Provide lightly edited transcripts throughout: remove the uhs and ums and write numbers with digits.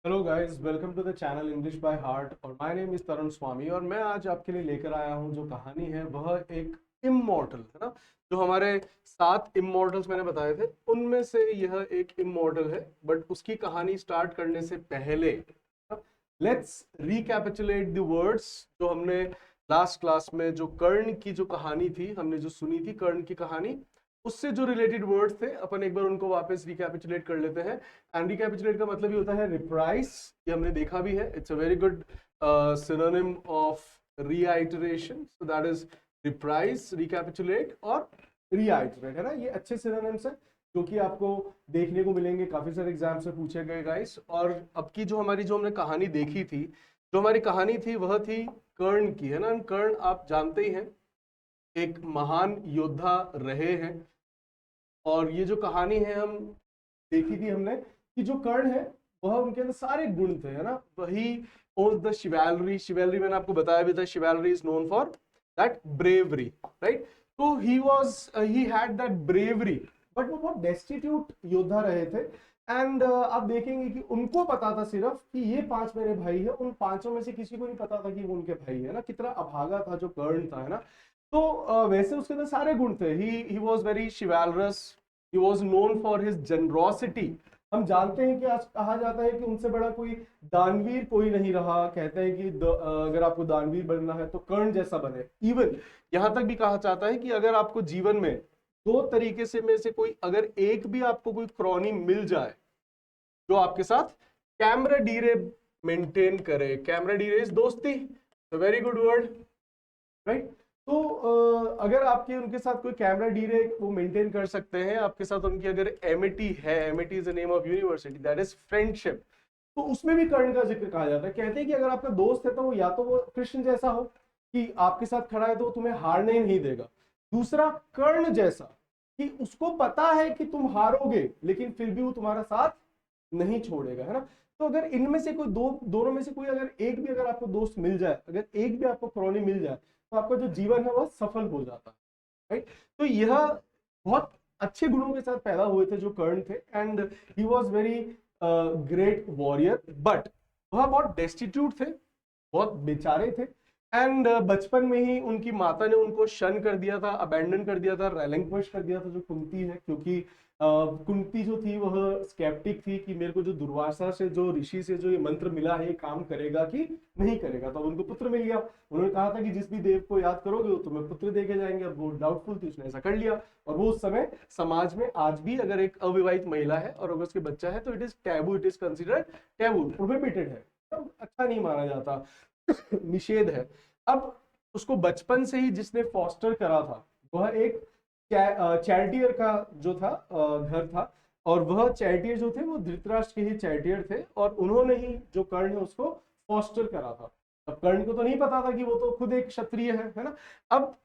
Hello guys, welcome to the channel English by heart. और my name is Tarun Swami और मैं आज आपके लिए लेकर आया हूं जो कहानी है वह एक इमॉर्टल है ना। जो हमारे 7 इमॉर्टल्स मैंने बताए थे उनमें से यह एक इमॉर्टल है, बट उसकी कहानी स्टार्ट करने से पहले लेट्स रिकैपिचुलेट द वर्ड्स जो हमने लास्ट क्लास में जो कर्ण की जो कहानी थी, हमने जो सुनी थी कर्ण की कहानी, उससे जो रिलेटेड वर्ड्स थे अपन एक बार उनको वापस रिकैपिचुलेट कर लेते हैं। एंड रिकैपिचुलेट का मतलब ही होता है रिप्राइज। ये हमने देखा भी है, it's a very good synonym of reiteration, so that is reprise, recapitulate और रीआइटरेट, है ना। ये अच्छे सिनोनिम्स हैं जो कि आपको देखने को मिलेंगे, काफी सारे एग्जाम से पूछे गए गाइस। और अब की जो हमारी जो हमने कहानी देखी थी, जो हमारी कहानी थी वह थी कर्ण की, है ना। कर्ण आप जानते ही हैं, एक महान योद्धा रहे हैं। और ये जो कहानी है हम देखी थी हमने कि जो कर्ण है वह उनके अंदर सारे गुण थे, है ना। वही ओन द शिवैलरी, शिवैलरी मैंने आपको बताया भी था, chivalry is known for that bravery, right. तो he had that bravery, but वो बहुत डेस्टिट्यूट योद्धा रहे थे। एंड आप देखेंगे कि उनको पता था सिर्फ कि ये 5 मेरे भाई है, उन पांचों में से किसी को नहीं पता था कि वो उनके भाई है ना। कितना अभागा था जो कर्ण था, है ना। तो वैसे उसके अंदर सारे गुण थे। He was very chivalrous, he was known for his generosity. हम जानते हैं कि आज कहा जाता है कि उनसे बड़ा कोई दानवीर कोई नहीं रहा। कहते हैं कि अगर आपको दानवीर बनना है तो कर्ण जैसा बने। इवन यहां तक भी कहा जाता है कि अगर आपको जीवन में दो तरीके से में से कोई अगर एक भी आपको कोई क्रॉनी मिल जाए जो आपके साथ कैमराडीरे मेंटेन करे, कैमराडीरे इज दोस्ती, वेरी गुड वर्ड, राइट। तो अगर आपके उनके साथ कोई कैमरा डीरे वो मेंटेन कर सकते हैं, आपके साथ उनकी अगर एमिटी है, Amity is the name of university, that is friendship, तो उसमें भी कर्ण का जिक्र कहा जाता है। कहते हैं कि अगर आपका दोस्त है तो वो या तो वो कृष्ण जैसा हो कि आपके साथ खड़ा है तो वो तुम्हें हारने ही नहीं देगा। दूसरा कर्ण जैसा कि उसको पता है कि तुम हारोगे लेकिन फिर भी वो तुम्हारा साथ नहीं छोड़ेगा, है ना। तो अगर इनमें से कोई दोनों में से कोई अगर एक भी अगर आपको दोस्त मिल जाए, अगर एक भी आपको क्रॉनी मिल जाए, तो आपका जो जीवन है वह सफल हो जाता है, राइट। तो यह बहुत अच्छे गुणों के साथ पैदा हुए थे जो कर्ण थे। And he was very great warrior, but वह बहुत डेस्टिट्यूट थे, बहुत बेचारे थे। एंड बचपन में ही उनकी माता ने उनको शन कर दिया था, अबैंडन कर दिया था, रेलिंक्विश कर दिया था, जो कुंती है। क्योंकि कुंती जो थी वह स्केप्टिक थी कि मेरे को जो दुर्वासा से, जो ऋषि से जो ये मंत्र मिला है, ये काम करेगा कि नहीं करेगा। तो उनको पुत्र मिल गया। उन्होंने कहा था कि जिस भी देव को याद करोगे वो तुम्हें पुत्र दे के जाएंगे। अब वो डाउटफुल थी, उसने ऐसा कर लिया। और वो उस समय समाज में आज भी अगर एक अविवाहित महिला है और अगर उसके बच्चा है तो it is taboo, it is considered taboo, prohibited है, तो अच्छा नहीं माना जाता, निषेध है। अब उसको बचपन से ही जिसने फॉस्टर करा था वह एक चैरिटियर का जो था घर था। और वह चैरिटियर जो थे वो धृतराष्ट्र के ही चैरिटियर थे, और उन्होंने ही जो कर्ण है उसको फॉस्टर करा था। अब कर्ण को तो नहीं पता था कि वो तो खुद एक क्षत्रिय है ना। अब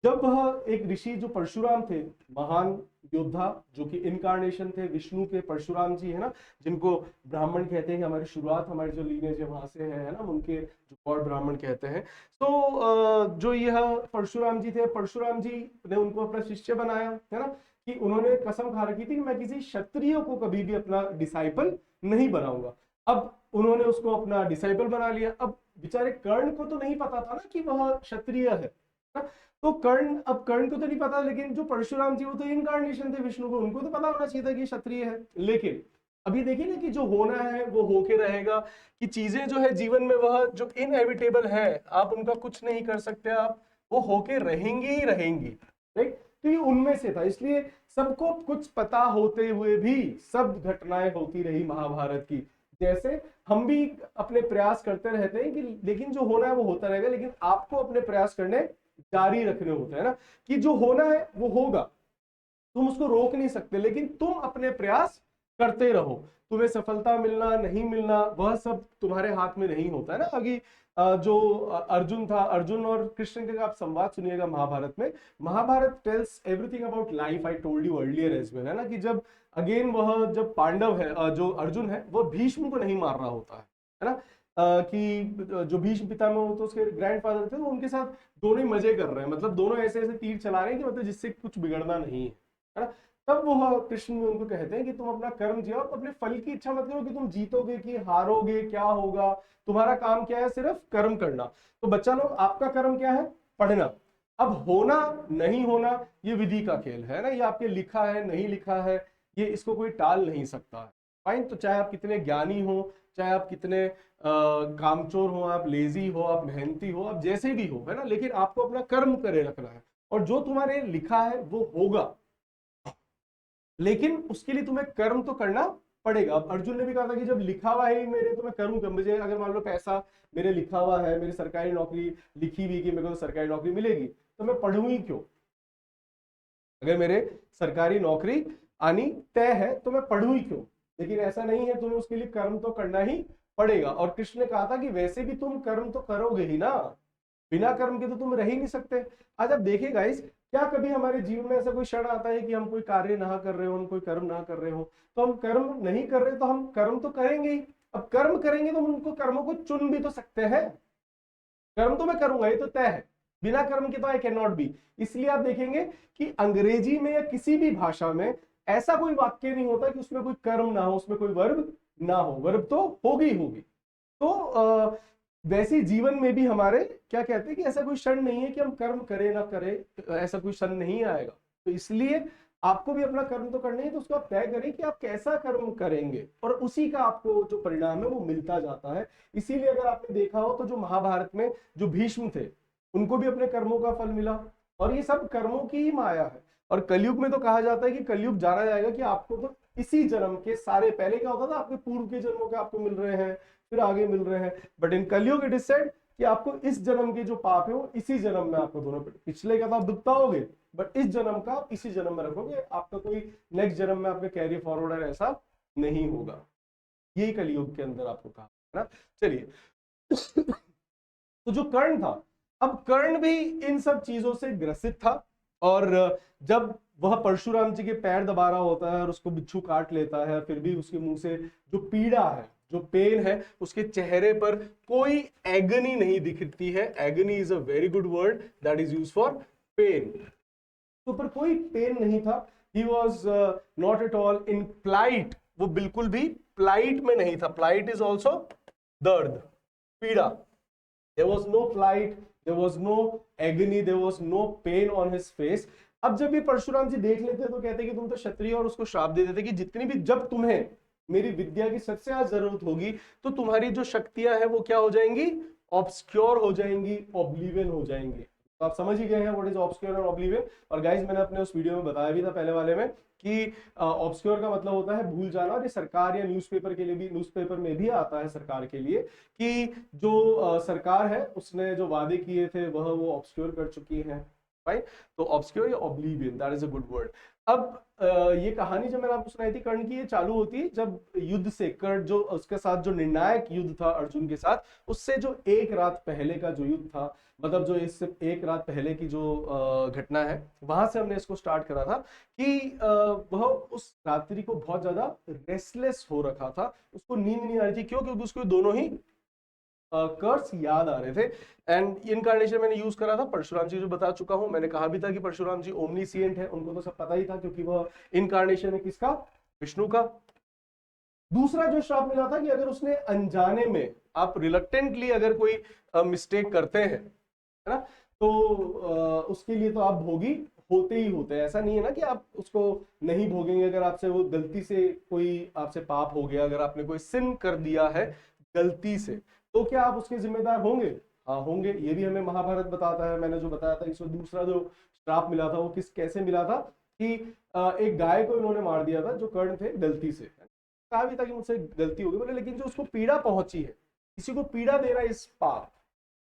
जब वह एक ऋषि जो परशुराम थे, महान योद्धा जो कि इनकारनेशन थे विष्णु के, परशुराम जी, है ना, जिनको ब्राह्मण कहते हैं कि हमारी शुरुआत, हमारी जो लीनेज है वहां से है ना, उनके जो गॉड ब्राह्मण कहते हैं। तो जो यह परशुराम जी थे, परशुराम जी ने उनको अपना शिष्य बनाया, है ना। कि उन्होंने कसम खा रखी थी कि मैं किसी क्षत्रिय को कभी भी अपना डिसाइपल नहीं बनाऊंगा। अब उन्होंने उसको अपना डिसाइपल बना लिया। अब बेचारे कर्ण को तो नहीं पता था ना कि वह क्षत्रिय है ना? तो कर्ण, अब कर्ण को तो नहीं पता, लेकिन जो परशुराम जी वो तो इनकारनेशन थे विष्णु को, उनको तो पता होना चाहिए था कि क्षत्रिय है। लेकिन अभी देखिए ना कि जो होना है वो होके रहेगा, कि चीजें जो है जीवन में वह जो इनएविटेबल है, आप उनका कुछ नहीं कर सकते, आप वो होके रहेंगी ही रहेंगी, राइट। तो ये उनमें से था, इसलिए सबको कुछ पता होते हुए भी सब घटनाएं होती रही महाभारत की। जैसे हम भी अपने प्रयास करते रहते हैं कि लेकिन जो होना है वो होता रहेगा, लेकिन आपको अपने प्रयास करने जारी रखने होते हैं ना। कि जो होना है वो होगा, तुम उसको रोक नहीं सकते, लेकिन तुम अपने प्रयास करते रहो। तुम्हें सफलता मिलना नहीं मिलना वह सब तुम्हारे हाथ में नहीं होता है ना। अभी जो अर्जुन था, अर्जुन और कृष्ण का आप संवाद सुनिएगा महाभारत में। Mahabharata tells everything about life, I told you earlier as well, है ना। कि जब अगेन वह जब पांडव है, जो अर्जुन है वह भीष्म को नहीं मार रहा होता है ना। कि जो भीष्म पितामह वो तो उसके ग्रैंडफादर थे, वो उनके साथ दोनों ही मजे कर रहे हैं, मतलब दोनों ऐसे ऐसे तीर चला रहे हैं कि मतलब जिससे कुछ बिगड़ना नहीं है ना। तब वो कृष्ण उनको कहते हैं कि तुम अपना कर्म जियो, अपने फल की इच्छा मत करो कि तुम जीतोगे कि हारोगे, क्या होगा, तुम्हारा काम क्या है, सिर्फ कर्म करना। तो बच्चा लोग, आपका कर्म क्या है? पढ़ना। अब होना नहीं होना ये विधि का खेल है ना, ये आपके लिखा है नहीं लिखा है, ये इसको कोई टाल नहीं सकता है। फाइन। तो चाहे आप कितने ज्ञानी हो, चाहे आप कितने कामचोर हो, आप लेजी हो, आप मेहनती हो, आप जैसे भी हो, है ना, लेकिन आपको अपना कर्म करे रखना है, और जो तुम्हारे लिखा है वो होगा, लेकिन उसके लिए तुम्हें कर्म तो करना पड़ेगा। अब अर्जुन ने भी कहा था कि जब लिखा हुआ है मेरे, तो मैं करूँ क्या? मुझे अगर मान लो पैसा मेरे लिखा हुआ है, मेरी सरकारी नौकरी लिखी हुई कि मेरे को सरकारी नौकरी मिलेगी, तो मैं पढ़ूं ही क्यों? अगर मेरे सरकारी नौकरी आनी तय है तो मैं पढ़ूं ही क्यों? लेकिन ऐसा नहीं है, तुम्हें उसके लिए कर्म तो करना ही पड़ेगा। और कृष्ण ने कहा था कि वैसे भी तुम कर्म तो करोगे ही ना, बिना कर्म के तो तुम रह ही नहीं सकते। आज आप देखिए गाइस, क्या कभी हमारे जीवन में ऐसा कोई क्षण आता है कि हम कोई कार्य ना कर रहे हो, हम कोई कर्म ना कर रहे हो? तो हम कर्म नहीं कर रहे तो हम कर्म तो करेंगे ही। अब कर्म करेंगे तो हम उनको कर्मों को चुन भी तो सकते हैं। कर्म तो मैं करूंगा, ये तो तय है, बिना कर्म के तो आई कैन नॉट बी। इसलिए आप देखेंगे कि अंग्रेजी में या किसी भी भाषा में ऐसा कोई वाक्य नहीं होता कि उसमें कोई कर्म ना हो, उसमें कोई वर्ब ना हो, वर्ब तो होगी होगी। तो वैसे जीवन में भी हमारे क्या कहते हैं कि ऐसा कोई क्षण नहीं है कि हम कर्म करें ना करें, ऐसा कोई क्षण नहीं आएगा। तो इसलिए आपको भी अपना कर्म तो करना है, तो उसको आप तय करें कि आप कैसा कर्म करेंगे, और उसी का आपको जो परिणाम है वो मिलता जाता है। इसीलिए अगर आपने देखा हो तो जो महाभारत में जो भीष्म थे, उनको भी अपने कर्मों का फल मिला, और ये सब कर्मों की ही माया है। और कलयुग में तो कहा जाता है कि कलयुग जाना जाएगा कि आपको तो इसी जन्म के सारे, पहले क्या होता था आपके पूर्व के जन्मों के आपको मिल रहे हैं, फिर आगे मिल रहे हैं, बट इन कलयुग इट इज सेड कि आपको इस जन्म के जो पाप है वो इसी जन्म में आपको दोनों, पिछले का तो आप भुगताओगे, बट इस जन्म का आप इसी जन्म में रखोगे, आपका कोई नेक्स्ट जन्म में आपका कैरी फॉरवर्ड ऐसा नहीं होगा। यही कलयुग के अंदर आपको कहा है ना। चलिए, तो जो कर्ण था, अब कर्ण भी इन सब चीजों से ग्रसित था, और जब वह परशुराम जी के पैर दबा रहा होता है और उसको बिच्छू काट लेता है, फिर भी उसके मुंह से जो पीड़ा है, जो पेन है, उसके चेहरे पर कोई एगनी नहीं दिखती है। Agony is a very good word that is use for pain. तो पर कोई पेन नहीं था। He was not at all in plight, वो बिल्कुल भी प्लाइट में नहीं था। प्लाइट इज ऑल्सो दर्द, पीड़ा। There was no plight, there was no agony, there was no pain on his face. अब जब ये परशुराम जी देख लेते तो कहते कि तुम तो क्षत्रिय, और उसको श्राप दे देते कि जितनी भी, जब तुम्हें मेरी विद्या की सबसे ज्यादा जरूरत होगी तो तुम्हारी जो शक्तियां हैं वो क्या हो जाएंगी? ऑब्सक्योर हो जाएंगी, ऑब्लिवियन हो जाएंगी। तो आप समझ ही गए हैं व्हाट इज ऑब्सक्योर और ऑब्लिवियन। और गाइस, मैंने अपने उस वीडियो में बताया भी था पहले वाले में कि ऑब्सक्योर का मतलब होता है भूल जाना, और ये सरकार या न्यूज़पेपर के लिए भी, न्यूज़पेपर में भी आता है सरकार के लिए, कि जो सरकार है उसने जो वादे किए थे वह वो ऑब्सक्योर कर चुकी है। राइट। तो ऑब्सक्योर या oblivion, that is a good word. अब ये कहानी जो मैंने आपको सुनाई थी कर्ण की, ये चालू होती है जब युद्ध से, कर्ण जो उसके साथ जो निर्णायक युद्ध था अर्जुन के साथ, उससे जो एक रात पहले का जो युद्ध था, मतलब जो इससे एक रात पहले की जो घटना है, वहां से हमने इसको स्टार्ट करा था कि वह उस रात्रि को बहुत ज्यादा रेस्टलेस हो रखा था, उसको नींद नहीं आ रही थी। क्यों? क्योंकि उसको दोनों ही कर्स याद आ रहे थे। एंड इनकार्नेशन मैंने यूज करा था परशुराम जी, जो बता चुका हूं। मैंने कहा भी था कि परशुराम जी ओमनीसिएंट है, उनको तो सब पता ही था, क्योंकि वह इनकार्नेशन है किसका? विष्णु का। दूसरा जो श्राप मिला था कि अगर उसने अनजाने में, आप रिलक्टेंटली अगर कोई मिस्टेक करते हैं, है ना, तो उसके लिए तो आप भोगी होते ही होते हैं। ऐसा नहीं है ना कि आप उसको नहीं भोगेंगे। अगर आपसे वो गलती से कोई आपसे पाप हो गया, अगर आपने कोई सिन कर दिया है गलती से, तो क्या आप उसके जिम्मेदार होंगे? हाँ होंगे। ये भी हमें महाभारत बताता है। मैंने जो बताया था, इसमें दूसरा जो श्राप मिला था वो कैसे मिला था कि एक गाय को इन्होंने मार दिया था जो कर्ण थे, गलती से। कहा भी था कि मुझसे गलती हो गई बोले, लेकिन जो उसको पीड़ा पहुंची है, किसी को पीड़ा दे रहा है इस पाप,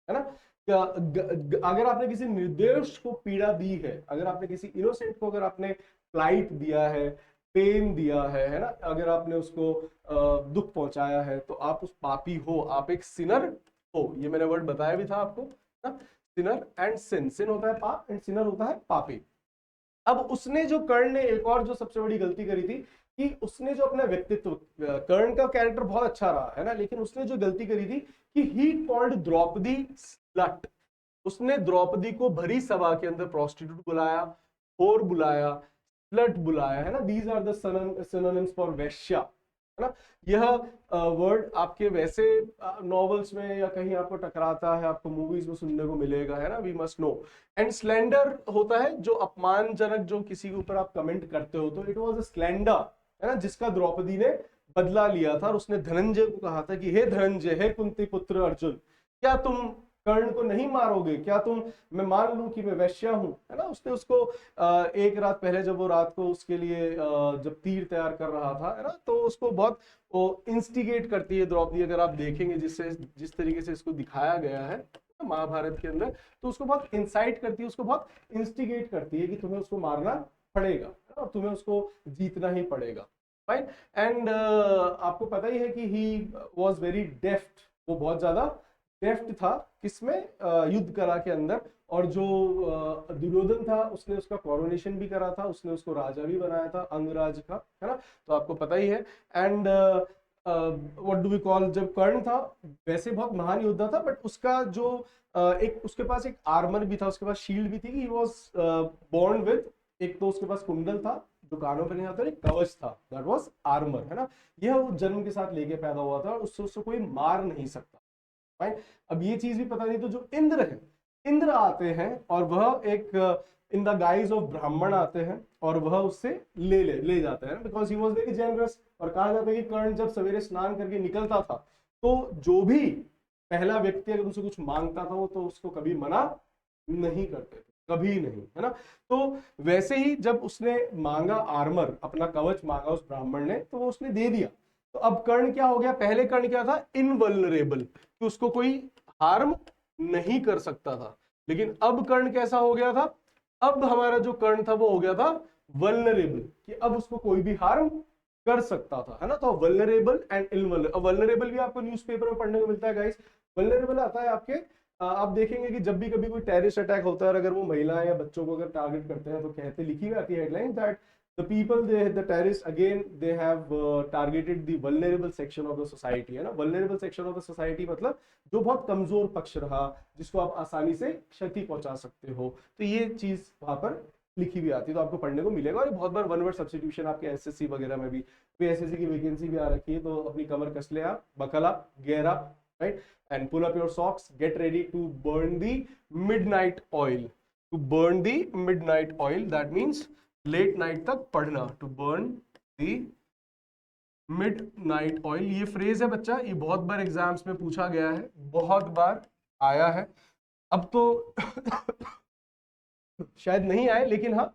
है ना। अगर आपने किसी निर्दोष को पीड़ा दी है, अगर आपने किसी इनोसेंट को, अगर आपने फ्लाइट दिया है, पेन दिया है ना, अगर आपने उसको दुख पहुंचाया है, तो आप उस पापी हो, आप एक सिनर हो। ये मैंने वर्ड बताया भी था आपको ना, सिनर एंड सिन। सिन होता है पाप एंड सिनर होता है पापी। अब उसने, जो कर्ण ने एक और जो सबसे बड़ी गलती करी थी कि उसने जो अपना व्यक्तित्व, कर्ण का कैरेक्टर बहुत अच्छा रहा है ना, लेकिन उसने जो गलती करी थी कि ही कॉल्ड द्रौपदी स्लट। उसने द्रौपदी को भरी सभा के अंदर प्रोस्टिट्यूट बुलाया, होर बुलाया, स्लट बुलाया, है ना। These are the synonyms for veshya, है ना। यह वर्ड आपके वैसे नॉवेल्स में या कहीं आपको टकराता है, आपको मूवीज में सुनने को मिलेगा, है ना। We must know. And slander होता है जो अपमानजनक, जो किसी के ऊपर आप कमेंट करते हो, तो इट वाज अ स्लैंडर, है ना, जिसका द्रौपदी ने बदला लिया था। और उसने धनंजय को कहा था कि हे धनंजय, हे कुंती पुत्र अर्जुन, क्या तुम कर्ण को नहीं मारोगे? क्या तुम, मैं मान लूं कि मैं वैश्या हूं, है ना। उसने उसको एक रात पहले, जब वो रात को उसके लिए जब तीर तैयार कर रहा था, है ना, तो उसको बहुत वो इंस्टिगेट करती है द्रौपदी। अगर आप देखेंगे जिससे जिस तरीके से इसको दिखाया गया है महाभारत के अंदर, तो उसको बहुत इंसाइट करती है, उसको बहुत इंस्टिगेट करती है कि तुम्हें उसको मारना पड़ेगा और तुम्हें उसको जीतना ही पड़ेगा, राइट। एंड आपको पता ही है कि ही वॉज वेरी डेफ्ट, वो बहुत ज्यादा डेफ्ट था किसमें, युद्ध कला के अंदर। और जो दुर्योधन था, उसने उसका कोरोनेशन भी करा था, उसने उसको राजा भी बनाया था अंगराज का, है ना। तो आपको पता ही है। And what do we call, जब कर्ण था वैसे बहुत महान योद्धा था, बट उसका जो एक उसके पास एक आर्मर भी था, उसके पास शील्ड भी थी। ही वॉज बॉर्न विद, एक तो उसके पास कुंडल था जो कानों पे नहीं आता, एक कवच था, दैट वाज आर्मर, है ना। यह वो जन्म के साथ लेके पैदा हुआ था और उससे उसको कोई मार नहीं सकता, राइट। अब ये चीज भी पता नहीं, तो जो इंद्र है, इंद्र आते हैं और वह एक इन द गाइज ऑफ ब्राह्मण आते हैं और वह उससे ले जाते हैं, because he was very generous. और कहा जाता है कि कर्ण जब सवेरे स्नान करके निकलता था, तो जो भी पहला व्यक्ति अगर उनसे कुछ मांगता था, वो तो उसको कभी मना नहीं करते थे, कभी नहीं, है ना। तो वैसे ही जब उसने मांगा आर्मर, अपना कवच मांगा उस ब्राह्मण ने, तो वो उसने दे दिया। तो अब कर्ण क्या हो गया, पहले कर्ण क्या था, इनवल्नरेबल, कि उसको कोई हार्म नहीं कर सकता था। लेकिन अब कर्ण कैसा हो गया था, अब हमारा जो कर्ण था वो हो गया था वल्नरेबल, कि अब उसको कोई भी हार्म कर सकता था, है ना। तो वल्नरेबल एंड इनवल्नरेबल, वल्नरेबल भी आपको न्यूज़पेपर में पढ़ने को मिलता है गाइस। वल्नरेबल आता है आपके, आप देखेंगे कि जब भी कभी कोई टेररिस्ट अटैक होता है और अगर वो महिलाएं या बच्चों को अगर टारगेट करते हैं, तो कहते लिखी हुई आती है headline that the people the terrorists again they have targeted the vulnerable section of the society, है ना। vulnerable section of the society मतलब जो बहुत कमजोर पक्ष रहा, जिसको आप आसानी से क्षति पहुंचा सकते हो, तो ये चीज वहां पर लिखी भी आती है, तो आपको पढ़ने को मिलेगा। और बहुत बार वन वर्ड सब्स्टिट्यूशन आपके एसएससी वगैरह में भी, एसएससी की वैकेंसी भी आ रखी है, तो अपनी कमर कस ले आप, बकला गहरा, right, and pull up your socks, get ready to burn the midnight oil, to burn the midnight oil, that means late night तक पढ़ना, to burn the midnight oil. ये फ्रेज है बच्चा, ये बहुत बार एग्जाम्स में पूछा गया है, बहुत बार आया है। अब तो शायद नहीं आए, लेकिन हाँ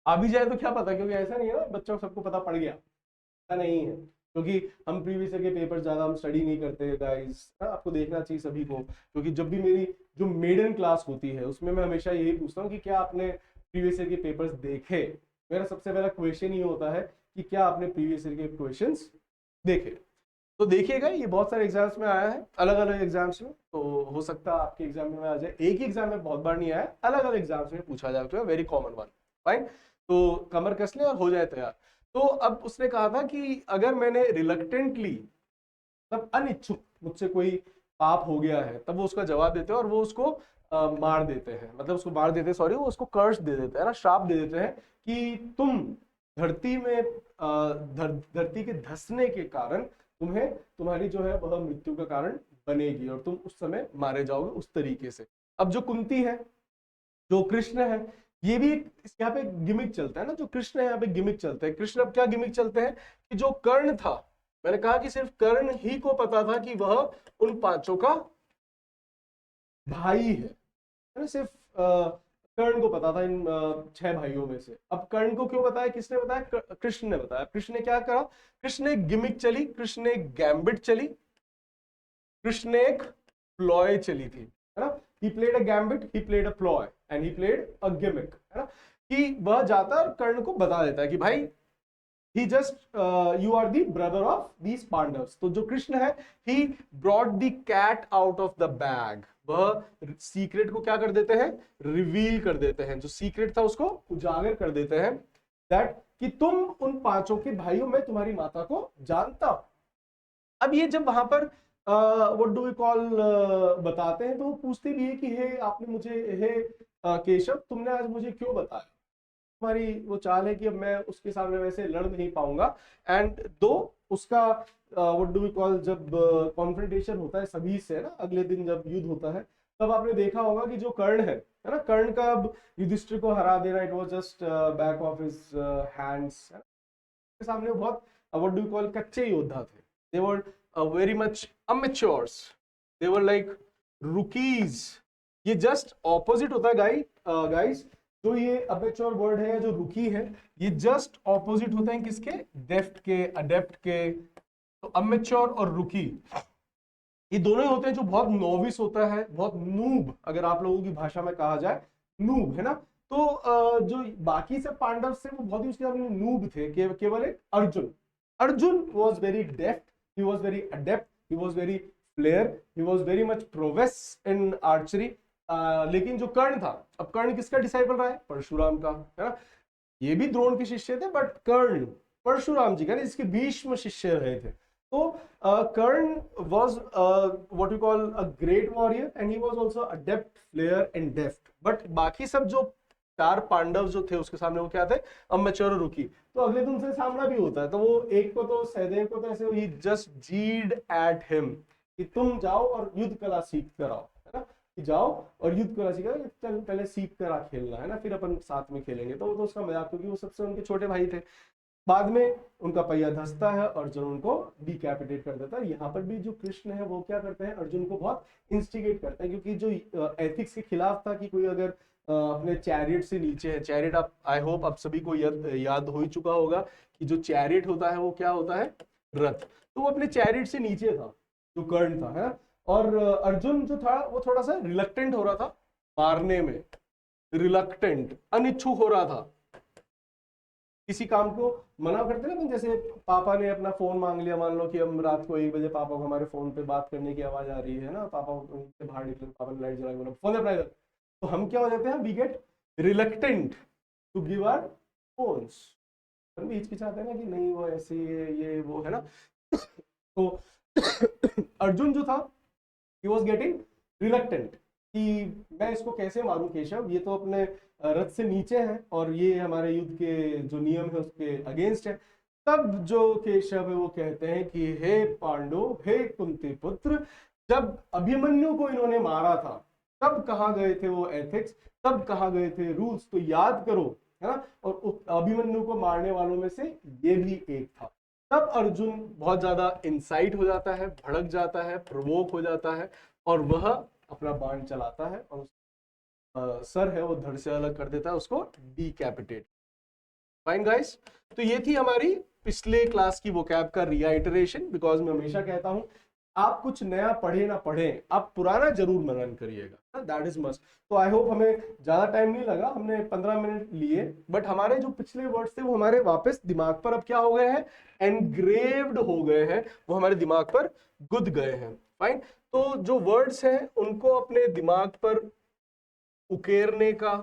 आ भी जाए तो क्या पता, क्योंकि ऐसा नहीं है ना बच्चों सबको पता पड़ गया, ऐसा नहीं है। क्योंकि हम प्रीवियस ईयर के पेपर ज्यादा हम स्टडी नहीं करते गाइस, आपको देखना चाहिए सभी को। क्योंकि जब भी मेरी जो मेडन क्लास होती है, उसमें मैं हमेशा यही पूछता हूँ कि क्या आपने प्रीवियस ईयर के पेपर्स देखे। मेरा सबसे पहला क्वेश्चन ही होता है कि क्या आपने प्रीवियस ईयर के क्वेश्चंस देखे। तो देखिएगा, ये बहुत सारे एग्जाम्स में आया है, अलग अलग एग्जाम्स में, तो हो सकता है आपके एग्जाम में आ जाए। एक ही एग्जाम में बहुत बार नहीं आया, अलग अलग एग्जाम्स में पूछा जाए, तो वेरी कॉमन वन, फाइन। तो कमर कस ले और हो जाए तैयार। तो अब उसने कहा था कि अगर मैंने रिलक्टेंटली, मतलब अनिच्छुक, मुझसे कोई पाप हो गया है, तब वो उसका जवाब देते हैं और वो उसको मार देते हैं, मतलब उसको मार देते हैं, सॉरी, वो उसको कर्स दे देते हैं ना, श्राप दे देते हैं कि तुम धरती में धरती के धंसने के कारण तुम्हें, तुम्हारी जो है वह मृत्यु का कारण बनेगी और तुम उस समय मारे जाओगे उस तरीके से। अब जो कुंती है, जो कृष्ण है, ये भी एक यहाँ पे गिमिक चलता है ना, जो कृष्ण है यहाँ पे गिमिक चलते हैं। कृष्ण अब क्या गिमिक चलते हैं कि जो कर्ण था, मैंने कहा कि सिर्फ कर्ण ही को पता था कि वह उन पांचों का भाई है ना। सिर्फ कर्ण को पता था इन छह भाइयों में से। अब कर्ण को क्यों बताया, किसने बताया, कृष्ण ने बताया। कृष्ण ने क्या करा, कृष्ण ने एक गिमिक चली, कृष्ण ने एक गैम्बिट चली, कृष्ण ने एक प्लॉय चली थी, है ना। he played a gambit, he played a ploy and he played a gimmick, है ना। कि वह जाता है और कर्ण को बता देता है कि भाई he just you are the brother of these Pandavas. तो जो कृष्ण है, he brought the cat out of the bag, वह सीक्रेट को क्या कर देते हैं, रिवील कर देते हैं, जो सीक्रेट था उसको उजागर कर देते हैं, दैट कि तुम उन पांचों के भाइयों में तुम्हारी माता को जानता हो। अब ये जब वहां पर व्हाट डू वी कॉल बताते हैं, तो वो पूछते भी है कि हे आपने मुझे, हे केशव तुमने आज मुझे क्यों बताया, हमारी वो चाल है कि अब मैं उसके सामने वैसे लड़ नहीं पाऊंगा। एंड दो उसका व्हाट डू वी कॉल, जब कॉन्फ्रंटेशन होता है सभी से ना, अगले दिन जब युद्ध होता है, तब आपने देखा होगा कि जो कर्ण है ना, कर्ण का अब युधिष्ठिर को हरा देना, it was just back of his hands. के सामने बहुत व्हाट डू यू कॉल कच्चे योद्धा थे। They were very much amateurs, they were like rookies. ये जस्ट ऑपोजिट होता है गाइस। जो ये अमेच्योर वर्ड है, जो रुकी है, ये जस्ट ऑपोजिट होते हैं किसके, डेफ्ट के, अडेप्ट के। तो अमेच्योर और रुकी ये दोनों ही होते हैं जो बहुत नोविस होता है, बहुत नूब, अगर आप लोगों की भाषा में कहा जाए नूब, है ना। तो जो बाकी सब पांडव से वो बहुत ही उसके अपने नूब थे। केवल एक Arjun, Arjun was very deft, he was very adept, he was very flair, he was very much prowess in archery. लेकिन जो कर्ण था, अब कर्ण किसका डिसाइपल रहा है, परशुराम का, है ना। ये भी द्रोण के शिष्य थे, बट कर्ण परशुराम जी का, जिसके भीष्म शिष्य रहे थे। तो Kern was what you call a great warrior and he was also adept, flair and deft. But बाकी सब जो चार पांडव जो थे उसके सामने वो क्या थे, अमेच्योर और रुकी। तो अगले दिन से सामना भी होता है, तो वो एक को तो सहदेव को तो ऐसे ही जस्ट जीड एट हिम कि तुम जाओ और युद्ध कला सीख कर आओ, है ना, कि जाओ और युद्ध कला सीख कर, चल पहले सीख कर आ खेलना, है ना, फिर अपन साथ में खेलेंगे। तो वो तो उसका मजाक, क्योंकि वो सबसे उनके छोटे भाई थे। बाद में उनका पहिया धंसता है, अर्जुन उनको डिकैपिटेट कर देता है। यहाँ पर भी जो कृष्ण है वो क्या करते हैं, अर्जुन को बहुत इंस्टिगेट करते हैं, क्योंकि जो एथिक्स के खिलाफ था कि कोई अगर अपने चैरियट से नीचे है, चैरियट आप आई होप आप सभी को याद हो ही चुका होगा कि जो चैरियट होता है वो क्या होता है, रथ। तो वो अपने चैरियट से नीचे था जो कर्ण था, है। और अर्जुन जो था वो थोड़ा सा रिलक्टेंट हो रहा था मारने में, रिलक्टेंट, अनिच्छुक हो रहा था किसी काम को मना करते ना। जैसे पापा ने अपना फोन मांग लिया, मान लो कि हम रात को 1 बजे पापा को हमारे फोन पे बात करने की आवाज आ रही है ना, पापा से बाहर निकले, पापा ने लाइट जला के बोला फोन अप्लाई कर, तो हम क्या हो जाते हैं, we get reluctant to give our phones. हम भी हिचकिचाते हैं ना कि नहीं वो ऐसे ये वो, है ना। तो अर्जुन जो था ही वॉज गेटिंग रिलक्टेंट कि मैं इसको कैसे मारूं केशव, ये तो अपने रथ से नीचे है और ये हमारे युद्ध के जो नियम है उसके अगेंस्ट है। तब जो केशव है वो कहते हैं कि हे पांडु, हे कुंती पुत्र, जब अभिमन्यु को इन्होंने मारा था तब कहाँ गए थे वो एथिक्स, तब कहाँ गए थे रूल्स, तो याद करो, है ना। और अभिमन्यु को मारने वालों में से ये भी एक था। तब अर्जुन बहुत ज्यादा इंसाइट हो जाता है, भड़क जाता है, प्रवोक हो जाता है और वह अपना बाण चलाता है और सर है वो धड़ से अलग कर देता है, उसको डिकैपिटेट। फाइन गाइस, तो ये थी हमारी पिछले क्लास की वोकैब का रीआइटरेशन। बिकॉज मैं हमेशा कहता हूं आप कुछ नया पढ़े ना पढ़े, आप पुराना जरूर मनन करिएगा, दैट इज मस्ट। तो आई होप हमें ज्यादा टाइम नहीं लगा, हमने 15 मिनट लिए, बट हमारे जो पिछले वर्ड्स थे वो हमारे वापस दिमाग पर अब क्या हो गए हैं, एनग्रेव्ड हो गए हैं, वो हमारे दिमाग पर गुद गए हैं। फाइन, तो जो वर्ड्स हैं उनको अपने दिमाग पर उकेरने का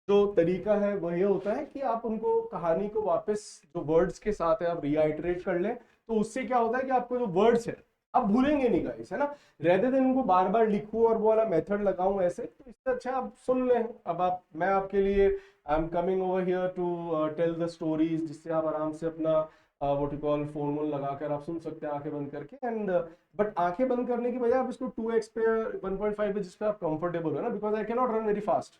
जो तरीका है वह ये होता है कि आप उनको कहानी को वापस जो वर्ड्स के साथ है आप रीआइटरेट कर लें। तो उससे क्या होता है कि आपको जो वर्ड्स है आप भूलेंगे नहीं गाइस, है ना। रेदर देन उनको बार बार लिखूं और वो वाला मेथड लगाऊं ऐसे, तो इससे अच्छा आप सुन लें। अब आप, मैं आपके लिए I am coming over here to tell the stories, जिससे आप आराम से अपना व्हाट यू कॉल फोन वोन लगाकर आप सुन सकते हैं आंखें बंद करके। एंड बट आंखें बंद करने की बजाय आप इसको 2x पे 1.5 पे जिस पे आप कंफर्टेबल हो ना, because I can not run very fast.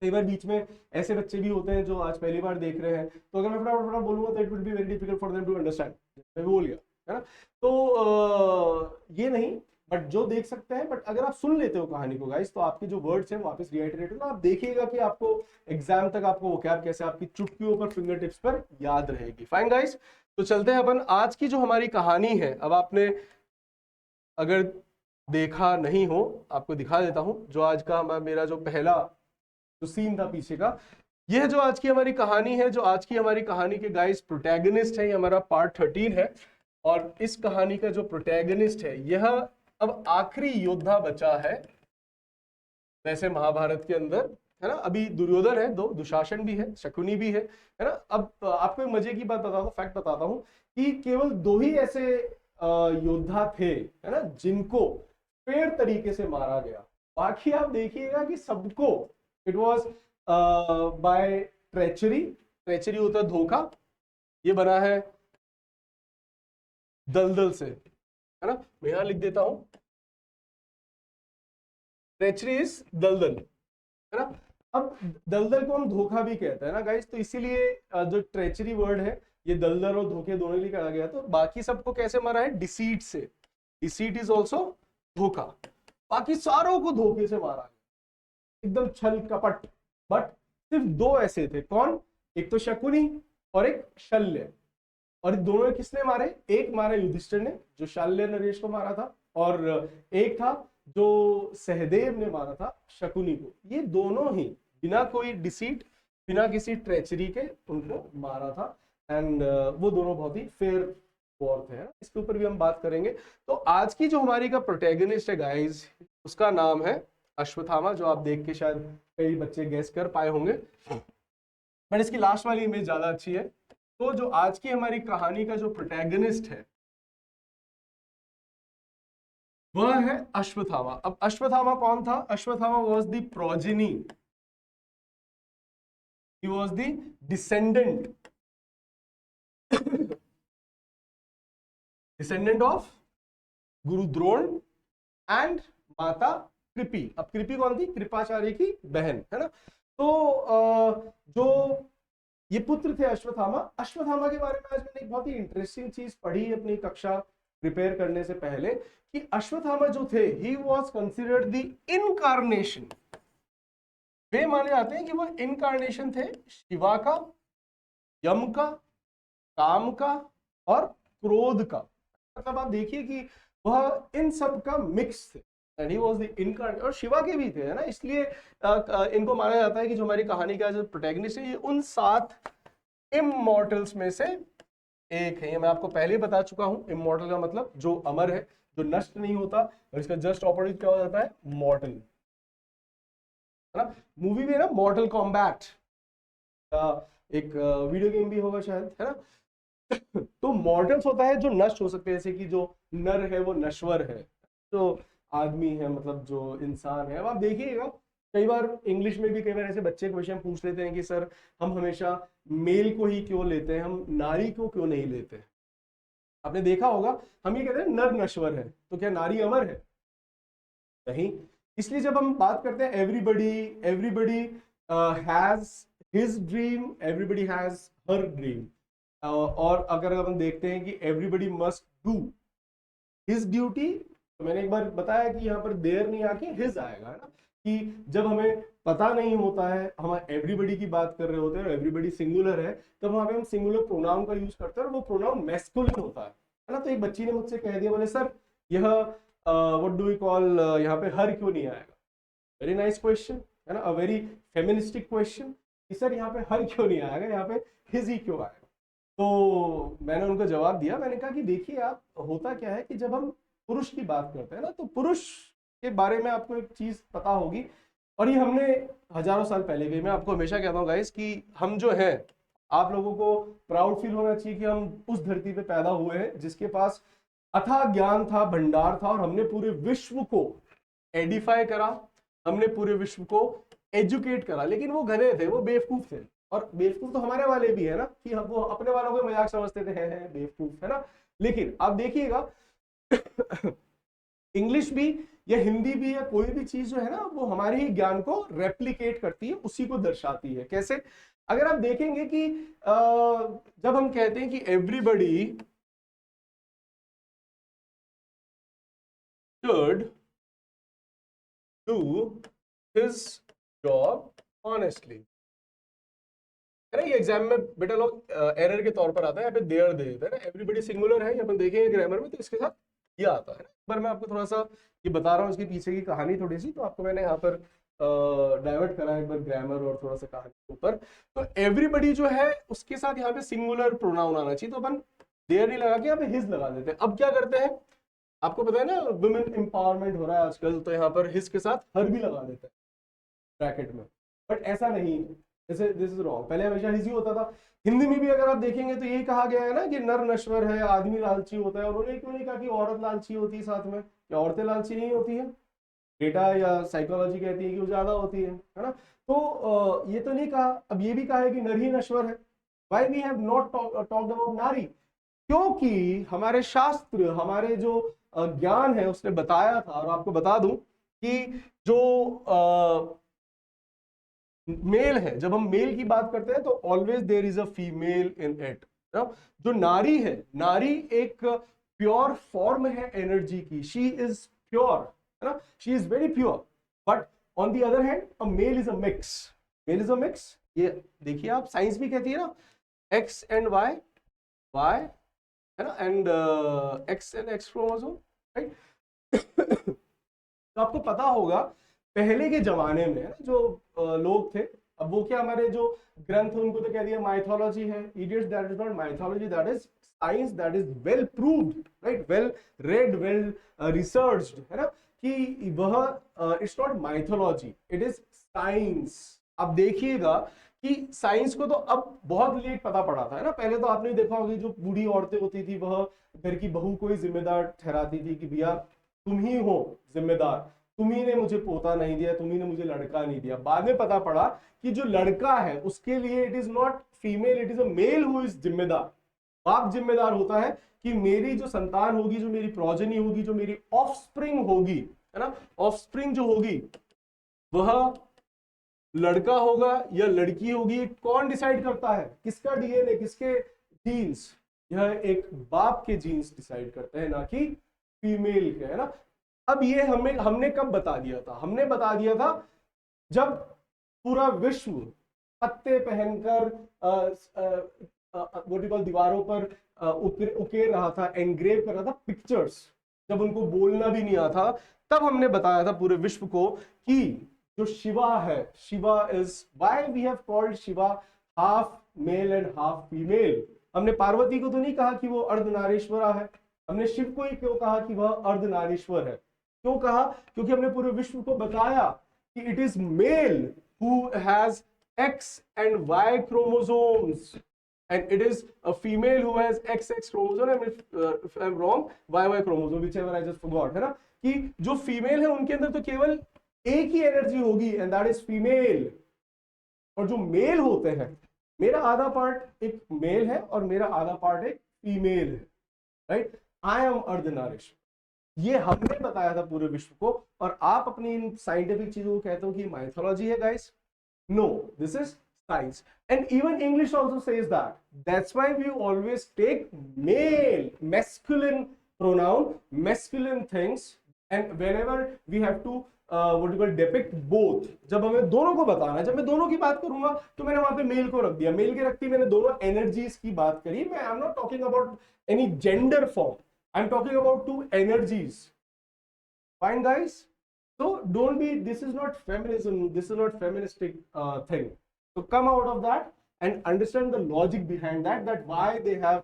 कई बार बीच में ऐसे बच्चे भी होते हैं जो आज पहली बार देख रहे हैं, तो अगर मैं फटाफट फटाफट बोलूंगा तो it will be very difficult for them to understand, मैं बोल गया, है ना। तो ये नहीं, बट जो देख सकते हैं, बट अगर आप सुन लेते हो कहानी को गाइस, तो आपके जो वर्ड्स हैं वापस रिआइटरेट होगा। आप देखिएगा कि आपको एग्जाम तक आपको वोकैब कैसे आपकी चुटकियों पर, फिंगर टिप्स पर याद रहेगी। फाइन गाइस, तो चलते हैं अपन आज की जो हमारी कहानी है। अब आपने अगर देखा नहीं हो, आपको दिखा देता हूं जो आज का मेरा जो पहला जो सीन था पीछे का, यह जो आज की हमारी कहानी है, जो आज की हमारी कहानी के गाइस प्रोटैगनिस्ट है, ये हमारा पार्ट 13 है। और इस कहानी का जो प्रोटैगनिस्ट है, यह अब आखिरी योद्धा बचा है वैसे महाभारत के अंदर, है ना। अभी दुर्योधन है, दो दुशासन भी है, शकुनी भी है ना। अब आपको मजे की बात बताता हूँ, फैक्ट बताता हूँ कि केवल 2 ही ऐसे योद्धा थे, है ना, जिनको फेयर तरीके से मारा गया। बाकी आप देखिएगा कि सबको it was by treachery, treachery होता है धोखा, ये बना है दलदल से, है ना, मैं यहां लिख देता हूं, ट्रेचरी इज दलदल, है ना। अब दलदल को हम धोखा भी कहते हैं ना गाइस, तो इसीलिए जो ट्रेचरी वर्ड है ये दलदल और धोखे दोनों के लिए कहा गया। तो बाकी सबको कैसे मारा है, डिसीट से, डिसीट इज ऑल्सो धोखा, बाकी सारों को धोखे से मारा है, एकदम छल कपट। बट सिर्फ दो ऐसे थे, कौन, एक तो शकुनी और एक शल्य, और दोनों किसने मारे, एक मारा युधिष्ठिर ने जो शाल्य नरेश को मारा था, और एक था जो सहदेव ने मारा था शकुनी को। ये दोनों ही बिना कोई डिसीट, बिना किसी ट्रेचरी के उनको मारा था, एंड वो दोनों बहुत ही फेयर वॉर थे, इसके ऊपर भी हम बात करेंगे। तो आज की जो हमारी का प्रोटैगनिस्ट है गाइस, उसका नाम है अश्वत्थामा, जो आप देख के शायद कई बच्चे गेस कर पाए होंगे, बट इसकी लास्ट वाली इमेज ज्यादा अच्छी है। तो जो आज की हमारी कहानी का जो प्रोटैगनिस्ट है वह है अश्वत्थामा। अब अश्वत्थामा कौन था, Ashwatthama was the progeny, he was the descendant, descendant of Guru Drona and माता कृपि। अब कृपि कौन थी, कृपाचार्य की बहन, है ना। तो जो ये पुत्र थे अश्वत्थामा, अश्वत्थामा के बारे में आज मैंने एक बहुत ही इंटरेस्टिंग चीज पढ़ी अपनी कक्षा प्रिपेयर करने से पहले, कि अश्वत्थामा जो थे, he was considered the incarnation, वे माने जाते हैं कि वह इनकारनेशन थे शिवा का, यम का, काम का और क्रोध का। मतलब आप देखिए कि वह इन सब का मिक्स थे, and he was the incarnate, और शिवा के भी थे, है ना। इसलिए इनको माना जाता है कि जो हमारी कहानी का जो प्रोटैगनिस्ट है ये उन 7 इमॉर्टल्स में से एक है। ये मैं आपको पहले ही बता चुका हूं, इमॉर्टल का मतलब जो अमर है, जो नष्ट नहीं होता, और इसका जस्ट ऑपोजिट क्या हो जाता है, मॉर्टल, है ना। मूवी में ना मॉर्टल कॉम्बैट एक वीडियो गेम भी होगा शायद, है ना। तो मॉर्टल्स होता है जो नष्ट हो सकते हैं, जैसे कि जो नर है वो नश्वर है, जो आदमी है मतलब जो इंसान है। अब आप देखिएगा कई बार इंग्लिश में भी कई बार ऐसे बच्चे क्वेश्चन पूछ लेते हैं कि सर हम हमेशा मेल को ही क्यों लेते हैं, हम नारी को क्यों नहीं लेते। आपने देखा होगा हम ये कहते हैं नर नश्वर है, तो क्या नारी अमर है, नहीं। इसलिए जब हम बात करते हैं everybody, everybody has his dream, everybody has her dream, और अगर हम देखते हैं कि everybody must do his duty, तो मैंने एक बार बताया कि यहाँ पर देयर नहीं आके हिज आएगा, है ना। कि जब हमें पता नहीं होता है, हम एवरीबडी की बात कर रहे होते हैं और एवरीबडी सिंगुलर है, तब वहां पे हम सिंगुलर प्रोनाउन का यूज करते हैं और वो प्रोनाउन मैस्कुलिन होता है ना। तो एक बच्ची ने मुझसे कह दिया, बोले सर यह व्हाट डू वी कॉल, यहाँ पे हर क्यों नहीं आएगा। वेरी नाइस क्वेश्चन, है ना, अ वेरी फेमिनिस्टिक क्वेश्चन, कि सर यहाँ पे हर क्यों नहीं आएगा, यहाँ पे हिज ही क्यों आएगा। तो मैंने उनको जवाब दिया, मैंने कहा कि देखिए आप, होता क्या है कि जब हम पुरुष की बात करते हैं ना, तो पुरुष के बारे में आपको एक चीज पता होगी, और ये हमने हजारों साल पहले की, मैं आपको हमेशा कहता हूँ गाइस कि हम जो है, आप लोगों को प्राउड फील होना चाहिए कि हम उस धरती पे पैदा हुए हैं जिसके पास अथाह ज्ञान था, भंडार था, और हमने पूरे विश्व को एडिफाई करा, हमने पूरे विश्व को एजुकेट करा। लेकिन वो घने थे, वो बेवकूफ थे, और बेवकूफ तो हमारे वाले भी है ना, कि हम वो अपने वालों को मजाक समझते थे, हैं बेवकूफ, है ना। लेकिन आप देखिएगा इंग्लिश भी या हिंदी भी या कोई भी चीज जो है ना, वो हमारे ही ज्ञान को रेप्लिकेट करती है, उसी को दर्शाती है। कैसे, अगर आप देखेंगे कि जब हम कहते हैं कि everybody should do his job honestly, है ना। ये एग्जाम में बेटा लोग एरर के तौर पर आता है, यहाँ पे देयर दे देते हैं ना, एवरीबडी सिंगुलर है, अपन देखेंगे ग्रामर में तो इसके साथ ये आता है ना। एक बार मैं आपको थोड़ा सा ये बता रहा हूँ, इसके पीछे की कहानी थोड़ी सी, तो आपको मैंने यहाँ पर डाइवर्ट करा एक बार ग्रामर और थोड़ा सा कहानी के ऊपर। तो एवरीबडी जो है उसके साथ यहाँ पे सिंगुलर प्रोनाउन आना चाहिए, तो अपन देयर नहीं लगा के यहाँ पे हिज लगा देते हैं। अब क्या करते हैं, आपको पता है ना वुमेन एम्पावरमेंट हो रहा है आजकल, तो यहाँ पर हिज के साथ हर भी लगा देते हैं ब्रैकेट में, बट ऐसा नहीं, जैसे दिस इज रॉन्ग, पहले हमेशा हिज ही होता था। हिंदी में भी अगर आप देखेंगे तो यही कहा गया है ना कि नर नश्वर है, आदमी लालची होता है। उन्होंने क्यों नहीं कहा कि औरत लालची होती है साथ में, क्या औरतें लालची नहीं होती है, डेटा या साइकोलॉजी कहती है कि वो ज्यादा होती है ना। तो ये तो नहीं कहा, अब ये भी कहा है कि नर ही नश्वर है। Why we have not talked about nari? क्योंकि हमारे शास्त्र, हमारे जो ज्ञान है उसने बताया था, और आपको बता दूं कि जो मेल है, जब हम मेल की बात करते हैं तो always there is a female in it. जो नारी है, नारी एक प्योर फॉर्म है एनर्जी की, शी इज प्योर, है ना, she is very pure. But on the other hand a male is a mix, male is a mix. ये देखिए आप, साइंस भी कहती है ना, एक्स एंड वाई, वाई, है ना, and x and x chromosome, right. तो आपको पता होगा पहले के जमाने में जो लोग थे, अब वो क्या, हमारे जो ग्रंथ उनको तो कह दिया माइथोलॉजी है। Idiots, that is not mythology, that is science, that is well proved, right, well read, well researched, है ना, कि वह it's not mythology, it is science. अब देखिएगा कि साइंस को तो अब बहुत लेट पता पड़ा था, है ना। पहले तो आपने देखा होगा जो बूढ़ी औरतें होती थी वह घर की बहू को ही जिम्मेदार ठहराती थी कि भैया तुम ही हो जिम्मेदार, तुम ही ने मुझे पोता नहीं दिया, तुम ही ने मुझे लड़का नहीं दिया। बाद में पता पड़ा कि जो लड़का है उसके लिए it is not female, it is a mail who is जिम्मेदार। बाप जिम्मेदार होता है कि मेरी जो संतान होगी, जो मेरी प्रोजेनी होगी, जो मेरी ऑफस्प्रिंग होगी, है ना, ऑफस्प्रिंग जो होगी वह लड़का होगा या लड़की होगी, कौन डिसाइड करता है? किसका डीएनए, किसके जीन्स? यह एक बाप के जीन्स डिसाइड करते हैं, ना कि फीमेल के, है ना। अब ये हमने कब बता दिया था? हमने बता दिया था जब पूरा विश्व पत्ते पहनकर दीवारों पर उकेर रहा था, एनग्रेव कर रहा था पिक्चर्स, जब उनको बोलना भी नहीं आता, तब हमने बताया था पूरे विश्व को कि जो शिवा है, Shiva is, why we have called Shiva half male and half female. हमने पार्वती को तो नहीं कहा कि वो अर्धनारीश्वरा है, हमने शिव को ही क्यों कहा कि वह अर्धनारीश्वर है? क्यों कहा? क्योंकि हमने पूरे विश्व को बताया कि it is male who has X and Y chromosomes, and it is a female who has XX chromosome, and if I'm wrong, YY chromosome, whichever I just forgot, है ना, कि जो फीमेल है उनके अंदर तो केवल एक ही एनर्जी होगी, एंड दैट इज फीमेल। और जो मेल होते हैं, मेरा आधा पार्ट एक मेल है और मेरा आधा पार्ट एक फीमेल है, राइट। आई एम अर्धनारीश्वर, ये हमने बताया था पूरे विश्व को। और आप अपनी इन साइंटिफिक चीजों को कहते हो कि माइथोलॉजी है guys. No, this is science. And even English also says that. That's why we always take male, masculine pronoun, masculine things, and whenever we have to what you call depict both, जब हमें दोनों को बताना है, जब मैं दोनों की बात करूंगा तो मैंने वहां पे मेल को रख दिया, मेल के रखती मैंने दोनों एनर्जीज की बात करी। मैं I am not talking about any gender form, I am talking about two energies. Fine guys? So don't be, this is not feminism, this is not feministic thing. So come out of that and understand the logic behind that, that why they have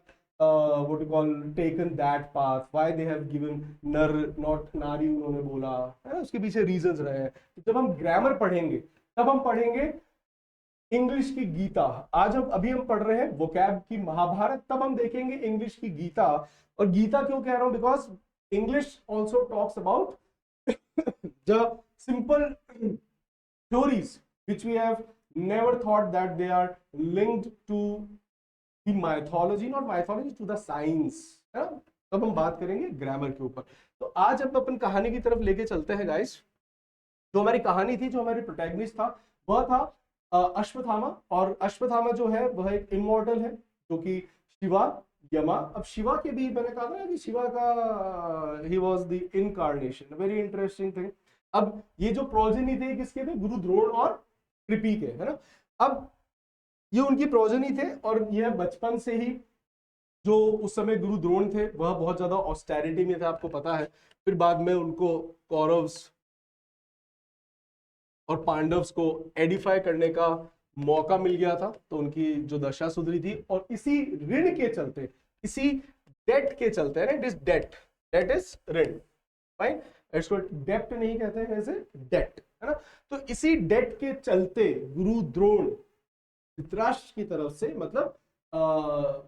what you call taken that path, why they have given nar not nari उन्होंने बोला, है ना, उसके पीछे reasons रहे हैं। तो जब हम ग्रामर पढ़ेंगे तब हम पढ़ेंगे इंग्लिश की गीता। आज हम अभी हम पढ़ रहे हैं वोकैब की महाभारत, तब हम देखेंगे इंग्लिश की गीता। और गीता क्यों कह रहा हूं? Because English also talks about the simple theories which we have never thought that they are linked to the mythology, not mythology, to the science, है ना। तब हम बात करेंगे ग्रामर के ऊपर। तो आज हम अपन कहानी की तरफ लेके चलते हैं गाइस। जो हमारी कहानी थी, जो हमारी प्रोटैगनिस्ट था, वह था अश्वत्थामा। और अश्वत्थामा जो है वह एक इमॉर्टल है, जो कि शिवा, यमा। अब शिवा के भी मैंने कहा था कि शिवा का he was the incarnation, very interesting thing. अब ये जो प्रोजेनी थे किसके थे? गुरु द्रोण और कृपि के, है ना। अब ये उनकी प्रोजेनी थे, और यह बचपन से ही, जो उस समय गुरु द्रोण थे वह बहुत ज्यादा ऑस्टेरिटी में थे, आपको पता है। फिर बाद में उनको कौरव्स और पांडव्स को एडिफाई करने का मौका मिल गया था, तो उनकी जो दशा सुधरी थी। और इसी ऋण के चलते, इसी डेट के चलते, है ना, it is debt, debt is rin, fine. इसको डेप्ट नहीं कहते हैं, ऐसे डेट, है ना। तो इसी डेट के चलते गुरु द्रोण धृतराष्ट्र की तरफ से, मतलब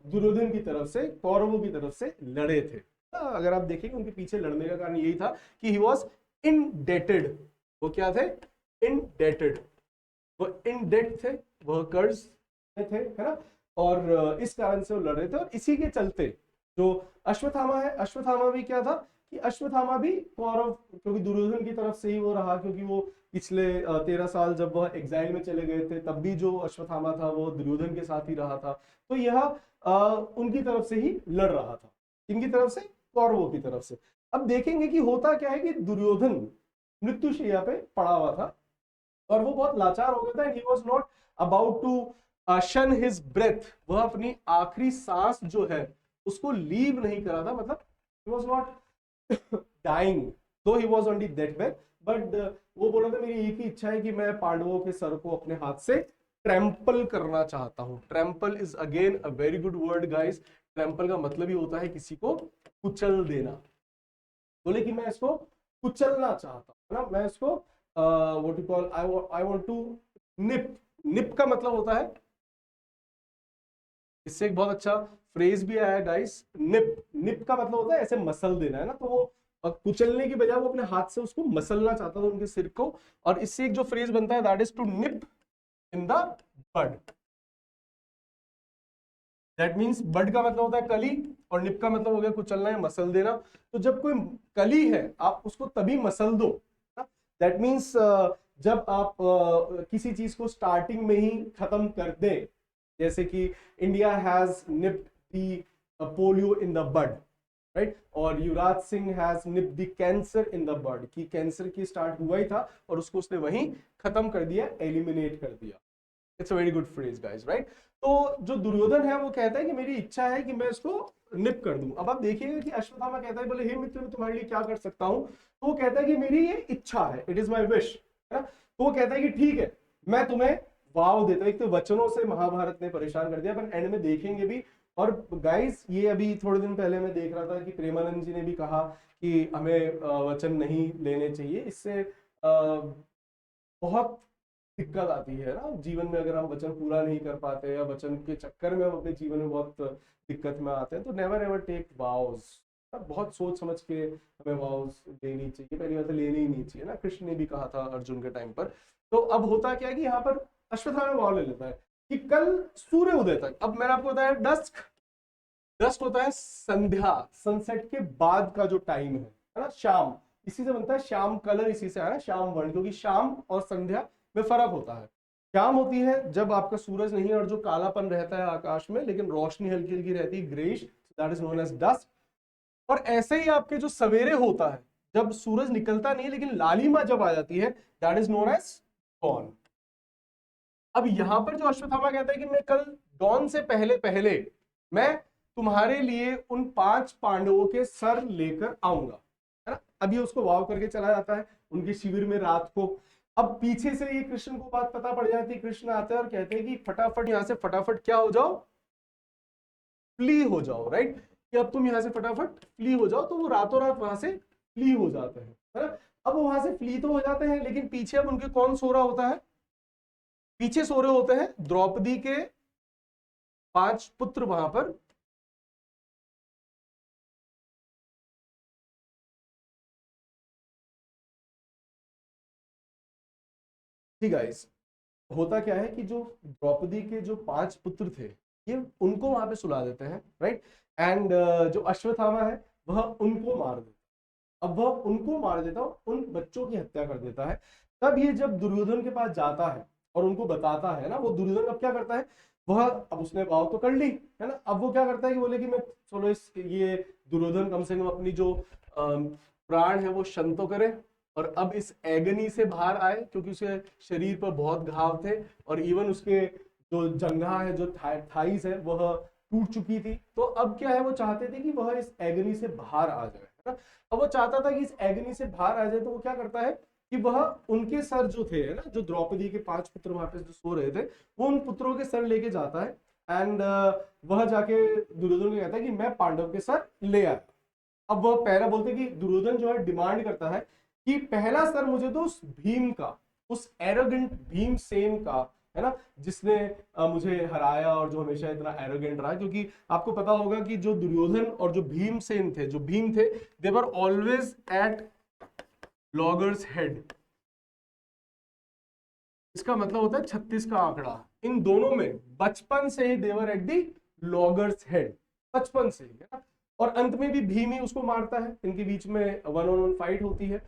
दुर्योधन की तरफ से, कौरवों की तरफ से लड़े थे। अगर आप देखेंगे उनके पीछे लड़ने का कारण यही था कि ही वॉज इनडेटेड, वो क्या थे, इनडेटेड, वो इन डेट थे, वह कर्ज में थे, है ना। और इस कारण से वो लड़ रहे थे, और इसी के चलते जो अश्वत्थामा है, अश्वत्थामा भी क्या था कि अश्वत्थामा भी कौरव, क्योंकि दुर्योधन की तरफ से ही वो रहा, क्योंकि वो पिछले 13 साल जब वह एग्जाइल में चले गए थे तब भी जो अश्वत्थामा था वो दुर्योधन के साथ ही रहा था। तो यह उनकी तरफ से ही लड़ रहा था, इनकी तरफ से, कौरवों की तरफ से। अब देखेंगे कि होता क्या है कि दुर्योधन मृत्युशैया पे पड़ा हुआ था और वो बहुत लाचार हो गया था। He was not about to shun his breath, वह अपनी आखिरी सांस जो है उसको लीव नहीं करा था, मतलब ही वॉज नॉट डाइंग दो he was on the death bed, but वो बोला था मेरी एक ही इच्छा है कि मैं पांडवों के सर को अपने हाथ से ट्रैम्पल करना चाहता हूं। Trample is again a very good word guys. Trample का मतलब ही होता है किसी को कुचल देना। बोले कि मैं इसको कुचलना चाहता हूं, है ना, मैं इसको what you call, I want to nip. Nip का मतलब होता है, इससे एक बहुत अच्छा फ्रेज भी आया गाइस, निप। निप का मतलब होता है ऐसे मसल देना, है ना। तो वो कुचलने की बजाय वो अपने हाथ से उसको मसलना चाहता था उनके सिर को, और इससे एक जो फ्रेज बनता है that is to nip in the bud. That means bud का मतलब होता है कली, और निप का मतलब हो गया कुचलना या मसल देना। तो जब कोई कली है आप उसको तभी मसल दो, दैट मीन्स जब आप किसी चीज को स्टार्टिंग में ही खत्म कर दें, जैसे कि India has nipped the polio in the bud, right, और Yuvraj Singh has nipped the cancer in the bud, कि कैंसर की स्टार्ट हुआ ही था और उसको उसने वहीं खत्म कर दिया, एलिमिनेट कर दिया। It's a very good phrase guys, right. तो जो दुर्योधन है वो कहता है कि मेरी इच्छा है कि मैं इसको निप कर दूं। अब आप देखिएगा कि अश्वत्थामा कहता है, बोले हे मित्र मैं तुम्हारे लिए क्या कर सकता हूं, तो वो कहता है कि मेरी ये इच्छा है, इट इज माई विश, है ना। तो वो कहता है कि ठीक है मैं तुम्हें वाव देता हूं। एक तो वचनों से महाभारत ने परेशान कर दिया, पर एंड में देखेंगे भी। और गाइस ये अभी थोड़े दिन पहले मैं देख रहा था कि प्रेमानंद जी ने भी कहा कि हमें वचन नहीं लेने चाहिए, इससे बहुत दिक्कत आती है ना जीवन में। अगर हम वचन पूरा नहीं कर पाते या वचन के चक्कर में हम अपने जीवन में बहुत दिक्कत में आते हैं, तो नेवर एवर टेक वाउज। बहुत सोच समझ के हमें वाउज लेनी चाहिए, पहली बात तो लेनी ही नहीं चाहिए ना, कृष्ण ने भी कहा था अर्जुन के टाइम पर। तो अब होता क्या है कि यहाँ पर अश्वत्थामा वाव ले लेता है कि कल सूर्य उदय तक, अब मैंने आपको बताया डस्क, डस्ट होता है संध्या, सनसेट के बाद का जो टाइम है ना, शाम, इसी से बनता है श्याम कलर, इसी से आया श्याम वर्ण, क्योंकि शाम और संध्या में फर्क होता है। शाम होती है जब आपका सूरज नहीं है और जो कालापन रहता है आकाश में, लेकिन रोशनी हल्की हल्की रहती है, greyish, that is known as dust. और ऐसे ही आपके जो सवेरे होता है जब सूरज निकलता नहीं है लेकिन लालिमा जब आ जाती है, that is known as dawn. अब यहां पर जो अश्वत्थामा कहता है कि मैं कल डॉन से पहले पहले मैं तुम्हारे लिए उन 5 पांडवों के सर लेकर आऊंगा, है ना। अभी उसको वाव करके चला जाता है उनके शिविर में रात को। अब पीछे से ये कृष्ण को बात पता पड़ जाती है, कृष्ण आते हैं और कहते हैं कि फटाफट यहां से फटाफट क्या हो जाओ, फ्ली हो जाओ, राइट, कि अब तुम यहां से फटाफट फ्ली हो जाओ। तो वो रातों रात वहां से फ्ली हो जाते हैं, है ना। अब वो वहां से फ्ली तो हो जाते हैं, लेकिन पीछे अब उनके कौन सो रहा होता है, पीछे सो रहे होते हैं द्रौपदी के 5 पुत्र वहां पर। ठीक है, होता क्या है कि जो द्रौपदी के जो 5 पुत्र थे ये उनको वहां पे सुला देते हैं, राइट। एंड जो अश्वत्थामा है वह उनको मार देता, अब वह उनको मार देता, उन बच्चों की हत्या कर देता है। तब ये जब दुर्योधन के पास जाता है और उनको बताता है ना, वो दुर्योधन अब क्या करता है, वह अब उसने वाव तो कर ली, है ना। अब वो क्या करता है कि बोले कि मैं चलो इस ये दुर्योधन कम से कम अपनी जो प्राण है वो शन तो करे, और अब इस एगनी से बाहर आए, क्योंकि उसके शरीर पर बहुत घाव थे और इवन उसके जो जंघा है, जो थाइस है, वह टूट चुकी थी। तो अब क्या है, वो चाहते थे कि वह इस एगनी से बाहर आ जाए, है ना। अब वो चाहता था कि इस एगनी से बाहर आ जाए, तो वो क्या करता है कि वह उनके सर जो थे, है ना, जो द्रौपदी के 5 पुत्र वहां पे जो सो रहे थे, वो उन पुत्रों के सर लेके जाता है। एंड वह जाके दुर्योधन को कहता है कि मैं पांडव के सर ले आया। अब वह पहला बोलते कि दुर्योधन जो है डिमांड करता है कि पहला सर मुझे तो उस भीम का, उस एरोगेंट भीमसेन का, है ना, जिसने मुझे हराया और जो हमेशा इतना एरोगेंट रहा। क्योंकि आपको पता होगा कि जो दुर्योधन और जो भीमसेन थे, जो भीम थे, they were always at loggerheads, इसका मतलब होता है 36 का आंकड़ा। इन दोनों में बचपन से ही they were at the loggers head, बचपन से ही, है ना। और अंत में भी भीम ही उसको मारता है, इनके बीच में 1-on-1 फाइट होती है।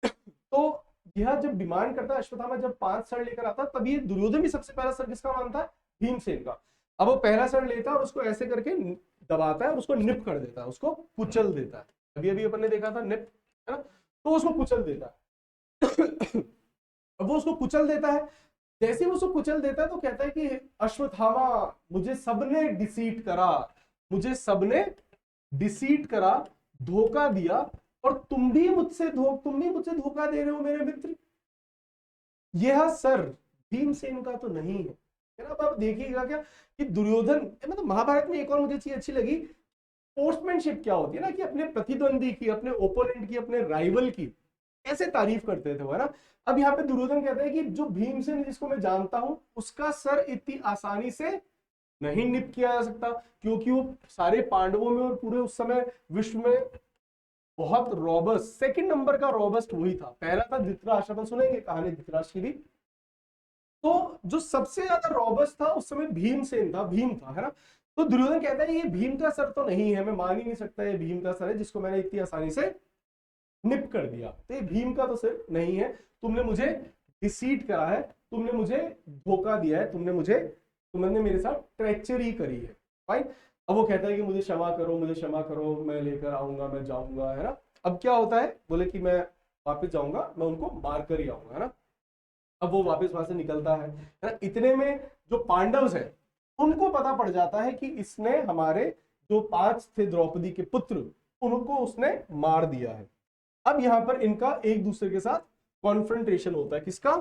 तो यह जब डिमांड करता है, अश्वत्थामा जब 5 सर लेकर आता है, तब ये दुर्योधन भी सबसे पहला सर किसका मानता है? भीमसेन का। अब वो पहला सर लेता है और उसको ऐसे करके दबाता है और उसको निप कर देता है, उसको कुचल देता है। अभी अभी अपन ने देखा था निप, है ना, तो उसको कुचल देता है। अब वो उसको कुचल देता है, जैसे वो उसको कुचल देता है तो कहता है कि अश्वत्थामा, मुझे सबने डिसीट करा, मुझे सबने डिसीट करा, धोखा दिया, और तुम भी मुझसे धोखा दे रहे हो मेरे मित्र। यह सर भीमसेन का तो नहीं है। अब आप देखिएगा क्या कि दुर्योधन, मतलब महाभारत में एक और मुझे चीज अच्छी लगी, स्पोर्ट्समैनशिप क्या होती है ना, कि अपने प्रतिद्वंदी की, अपने ओपोनेंट की, अपने राइवल की कैसे तारीफ करते थे वो, है ना। अब यहाँ पे दुर्योधन कहते हैं कि जो भीमसेन जिसको मैं जानता हूं, उसका सर इतनी आसानी से नहीं निप किया जा सकता, क्योंकि वो सारे पांडवों में और पूरे उस समय विश्व में बहुत रॉबस्ट, सेकंड नंबर का रॉबस्ट वही था। पहला था धृतराष्ट्र, अपन सुनेंगे कहानी धृतराष्ट्र की भी। तो जो सबसे ज्यादा रॉबस्ट था उस समय भीमसेन था, भीम था, है ना। तो दुर्योधन कहता है ये भीम का सर तो नहीं है, मैं मान ही नहीं सकता ये भीम का सर है जिसको मैंने इतनी आसानी से निप कर दिया। तो ये भीम का तो सर नहीं है, तुमने मुझे डिसीट करा है, तुमने मुझे धोखा दिया है, तुमने मेरे साथ ट्रेचरी करी है। फाइन। अब वो कहता है कि मुझे क्षमा करो, मुझे क्षमा करो, मैं लेकर आऊंगा, मैं जाऊंगा, है ना। अब क्या होता है, बोले कि मैं वापस जाऊंगा, मैं उनको मार कर ही आऊंगा, है ना। अब वो वापस वहां से निकलता है ना। इतने में जो पांडव है उनको पता पड़ जाता है कि इसने हमारे जो 5 थे द्रौपदी के पुत्र, उनको उसने मार दिया है। अब यहां पर इनका एक दूसरे के साथ कॉन्फ्रंटेशन होता है, किसका?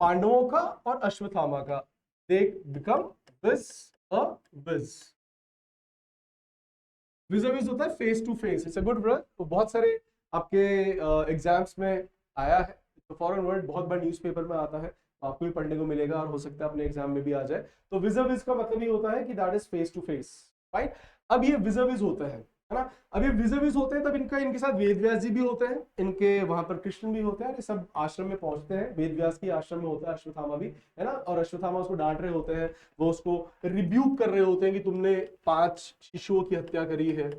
पांडवों का और अश्वत्थामा का। They become vis a vis, vis होता है face to face. It's a good word. तो बहुत सारे आपके एग्जाम्स में आया है, तो फॉरेन वर्ड बहुत बार न्यूज़पेपर में आता है, आपको भी पढ़ने को मिलेगा और हो सकता है अपने एग्जाम में भी आ जाए। तो विज का मतलब ये होता है कि that is face to face. Fine. अब ये विज होता है ना। अब ये विज होते हैं, तब इनके साथ वेद व्यास जी भी होते हैं, इनके वहां पर कृष्ण भी होते हैं, ये सब आश्रम में पहुंचते हैं। वेद व्यास की आश्रम में होता है अश्वत्थामा भी, है ना। और अश्वत्थामा उसको डांट रहे होते हैं, वो उसको रिब्यूक कर रहे होते हैं कि तुमने 5 शिशुओं की हत्या करी है।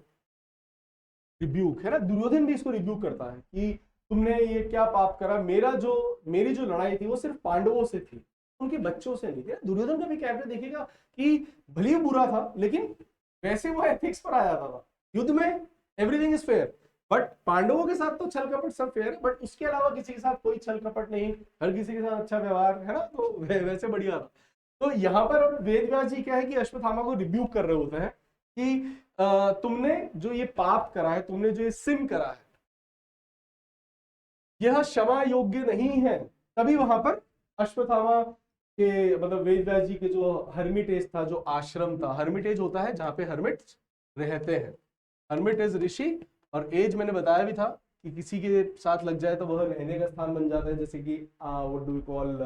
रिब्यूक, है ना। दुर्योधन भी इसको रिब्यूक करता है कि तुमने ये क्या पाप करा, मेरी जो लड़ाई थी वो सिर्फ पांडवों से थी, उनके बच्चों से नहीं थी। दुर्योधन का भी कैरेक्टर देखिएगा कि भले ही बुरा था, लेकिन वैसे वो एथिक्स पर आ जाता था। युद्ध में एवरीथिंग इज फेयर, बट पांडवों के साथ तो छल कपट सब फेयर है, बट उसके अलावा किसी के साथ कोई छल कपट नहीं, हर किसी के साथ अच्छा व्यवहार, है ना। तो वैसे बढ़िया था। तो यहाँ पर वेद व्यास जी क्या है कि अश्वत्थामा को रिब्यूक कर रहे होते हैं कि तुमने जो ये पाप करा है, तुमने जो ये सिन करा है, यह क्षमा योग्य नहीं है। तभी वहां पर अश्वत्थामा के, मतलब वेद व्यास जी के जो हर्मिटेज था, जो आश्रम था, हर्मिटेज होता है जहां पे हर्मिट रहते हैं, हर्मिटेज ऋषि। और एज मैंने बताया भी था कि किसी के साथ लग जाए तो वह रहने का स्थान बन जाता है, जैसे कि व्हाट डू वी कॉल,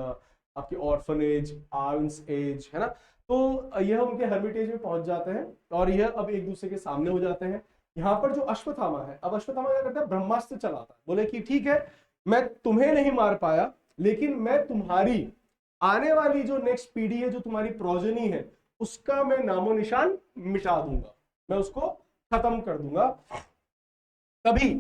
आपकी ऑर्फनेज, आर्म्स एज, है ना। तो यह उनके हर्मिटेज में पहुंच जाते हैं और यह अब एक दूसरे के सामने हो जाते हैं। यहाँ पर जो अश्वत्थामा है, अब अश्वत्थामा क्या करता है, ब्रह्मास्त्र चलाता है। बोले कि ठीक है, मैं तुम्हें नहीं मार पाया, लेकिन मैं तुम्हारी आने वाली जो नेक्स्ट पीढ़ी है, जो तुम्हारी प्रोजनी है, उसका मैं नामो निशान मिटा दूंगा, मैं उसको खत्म कर दूंगा। तभी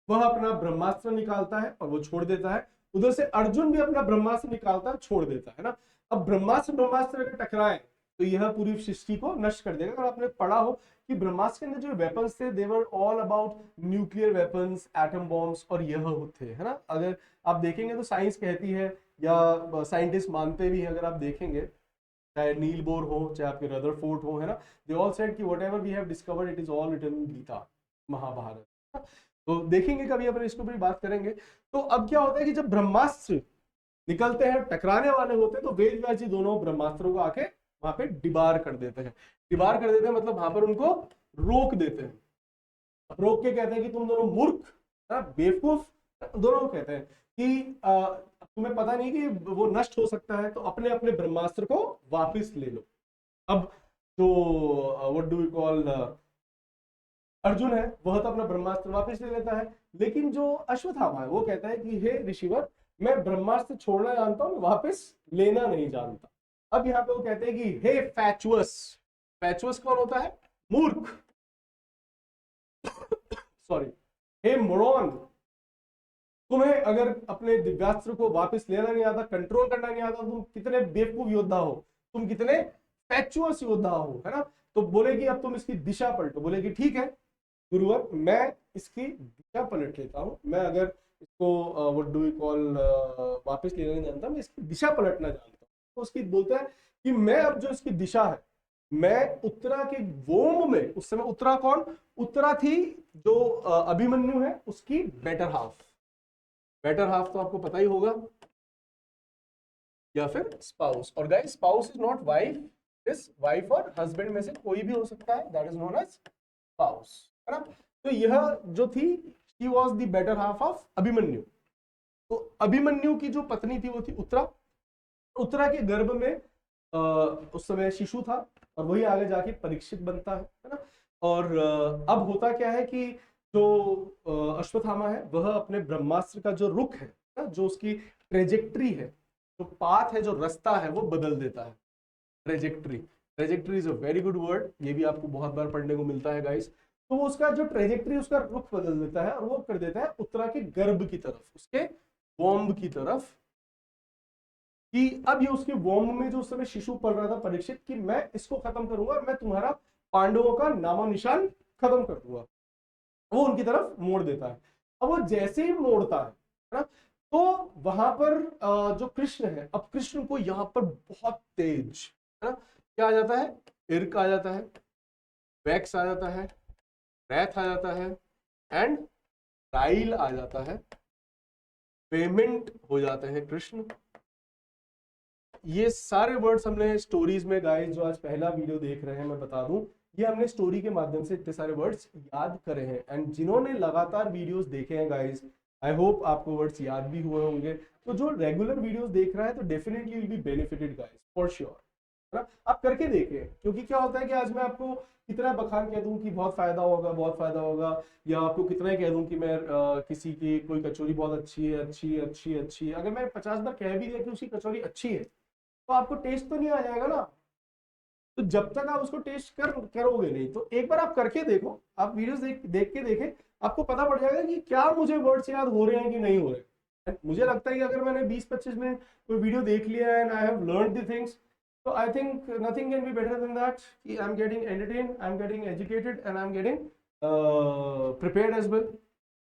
वह अपना ब्रह्मास्त्र निकालता है और वो छोड़ देता है। उधर से अर्जुन भी अपना ब्रह्मास्त्र निकालता है, छोड़ देता है ना। अब ब्रह्मास्त्र अगर टकराए तो यह पूरी सृष्टि को नष्ट कर देगा। अगर आपने पढ़ा हो कि ब्रह्मास्त्र के अंदर जो वेपन्स थे, they were all about nuclear weapons, atom bombs, और यह थे, है ना। अगर आप देखेंगे तो साइंस कहती है, या साइंटिस्ट मानते भी हैं, अगर आप देखेंगे, चाहे नील बोर हो, चाहे आपके रदरफोर्ड हो, है ना, दे ऑल सेड कि whatever we have discovered it is all written in Gita, Mahabharata. तो देखेंगे कभी अपन इसको भी बात करेंगे। तो अब क्या होता है कि जब ब्रह्मास्त्र निकलते हैं, टकराने वाले होते हैं, तो वेद व्यास जी दोनों ब्रह्मास्त्रों को आके वहां पे डिबार कर देते हैं। डिबार कर देते हैं मतलब वहां पर उनको रोक देते हैं। रोक के कहते हैं कि तुम दोनों मूर्ख, बेवकूफ, दोनों कहते हैं कि तुम्हें पता नहीं कि वो नष्ट हो सकता है, तो अपने अपने ब्रह्मास्त्र को वापस ले लो। अब जो what do we call, Arjun है वह तो अपना ब्रह्मास्त्र वापस ले लेता है, लेकिन जो अश्वत्थामा है वो कहता है कि हे ऋषिवर, मैं ब्रह्मास्त्र छोड़ना जानता हूं, वापस लेना नहीं जानता। अब यहाँ पे वो कहते हैं कि हे फैचुअस, फैचुअस कौन होता है? मूर्ख, सॉरी, हे मोरॉन, तुम्हें अगर अपने दिव्यास्त्र को वापस लेना नहीं आता, कंट्रोल करना नहीं आता, तुम कितने बेवकूफ योद्धा हो, तुम कितने फैक्चुअस योद्धा हो, है ना। तो बोलेगी अब तुम इसकी दिशा पलटो। बोलेगी ठीक है गुरुवर, मैं इसकी दिशा पलट लेता हूं, मैं अगर इसको व्हाट डू वी कॉल वापस लेना नहीं जानता, मैं इसकी दिशा पलटना जानता हूँ। तो उसकी बोलता है कि मैं अब जो इसकी दिशा है, मैं उत्तरा के वोम में, उस समय उत्तरा कौन? उत्तरा थी जो अभिमन्यु है उसकी बेटर हाफ। बेटर हाफ तो आपको पता ही होगा, या फिर स्पाउस। और guys spouse is not wife, is wife और हस्बैंड में से कोई भी हो सकता है, that is known as spouse, है ना। तो यह जो थी, she was the better half of Abhimanyu. तो अभिमन्यु की जो पत्नी थी वो थी उत्तरा। उत्तरा के गर्भ में उस समय शिशु था, और वही आगे जाके परीक्षित बनता है ना। और अब होता क्या है कि जो अश्वत्थामा है वह अपने ब्रह्मास्त्र का जो रुख है ना, जो उसकी ट्रेजेक्ट्री है, जो पाथ है, जो रास्ता है, वो बदल देता है। Trajectory, trajectory is a very good word, ये भी आपको बहुत बार पढ़ने को मिलता है गाइस। तो वो उसका जो ट्रेजेक्ट्री, उसका रुख बदल देता है, और वो कर देता है उत्तरा के गर्भ की तरफ, उसके वोम्ब की तरफ, कि अब ये उसके वोम्ब में जो उस समय शिशु पल रहा था परीक्षित, कि मैं इसको खत्म करूंगा, मैं तुम्हारा पांडवों का नामो निशान खत्म कर दूंगा। वो उनकी तरफ मोड़ देता है। अब वो जैसे ही मोड़ता है ना, तो वहां पर जो कृष्ण है, अब कृष्ण को यहां पर बहुत तेज, है ना, क्या आ जाता है? इर्क आ जाता है, वैक्स आ जाता है, रैथ आ जाता है, एंड राइल आ जाता है, पेमेंट हो जाते हैं कृष्ण। ये सारे वर्ड्स हमने स्टोरीज में, गाइस जो आज पहला वीडियो देख रहे हैं, मैं बता दूं, ये हमने स्टोरी के माध्यम से इतने सारे वर्ड्स याद करे हैं। एंड जिन्होंने लगातार वीडियोस देखे हैं गाइस, आई होप आपको वर्ड्स याद भी हुए होंगे। तो जो रेगुलर वीडियोस देख रहा है तो definitely will be benefited guys, for sure, है ना। आप करके देखें, क्योंकि क्या होता है कि आज मैं आपको कितना बखान कह दूं कि बहुत फायदा होगा, बहुत फायदा होगा, या आपको कितना ही कह दूं कि मैं किसी की कोई कचौरी बहुत अच्छी है, अच्छी अच्छी अच्छी, अगर मैं 50 बार कह भी दिया कि उसकी कचौरी अच्छी है, तो आपको टेस्ट तो नहीं आ जाएगा ना। तो जब तक आप उसको टेस्ट करोगे नहीं, तो एक बार आप करके देखो, आप वीडियोस देख के देखें, आपको पता पड़ जाएगा कि क्या मुझे वर्ड्स याद हो रहे हैं कि नहीं हो रहे। मुझे लगता है कि अगर मैंने 20-25 मिनट कोई वीडियो देख लिया है and I have learned the things, तो I think nothing can be better than that, कि I am getting entertain, I am getting educated, and I am getting prepared as well,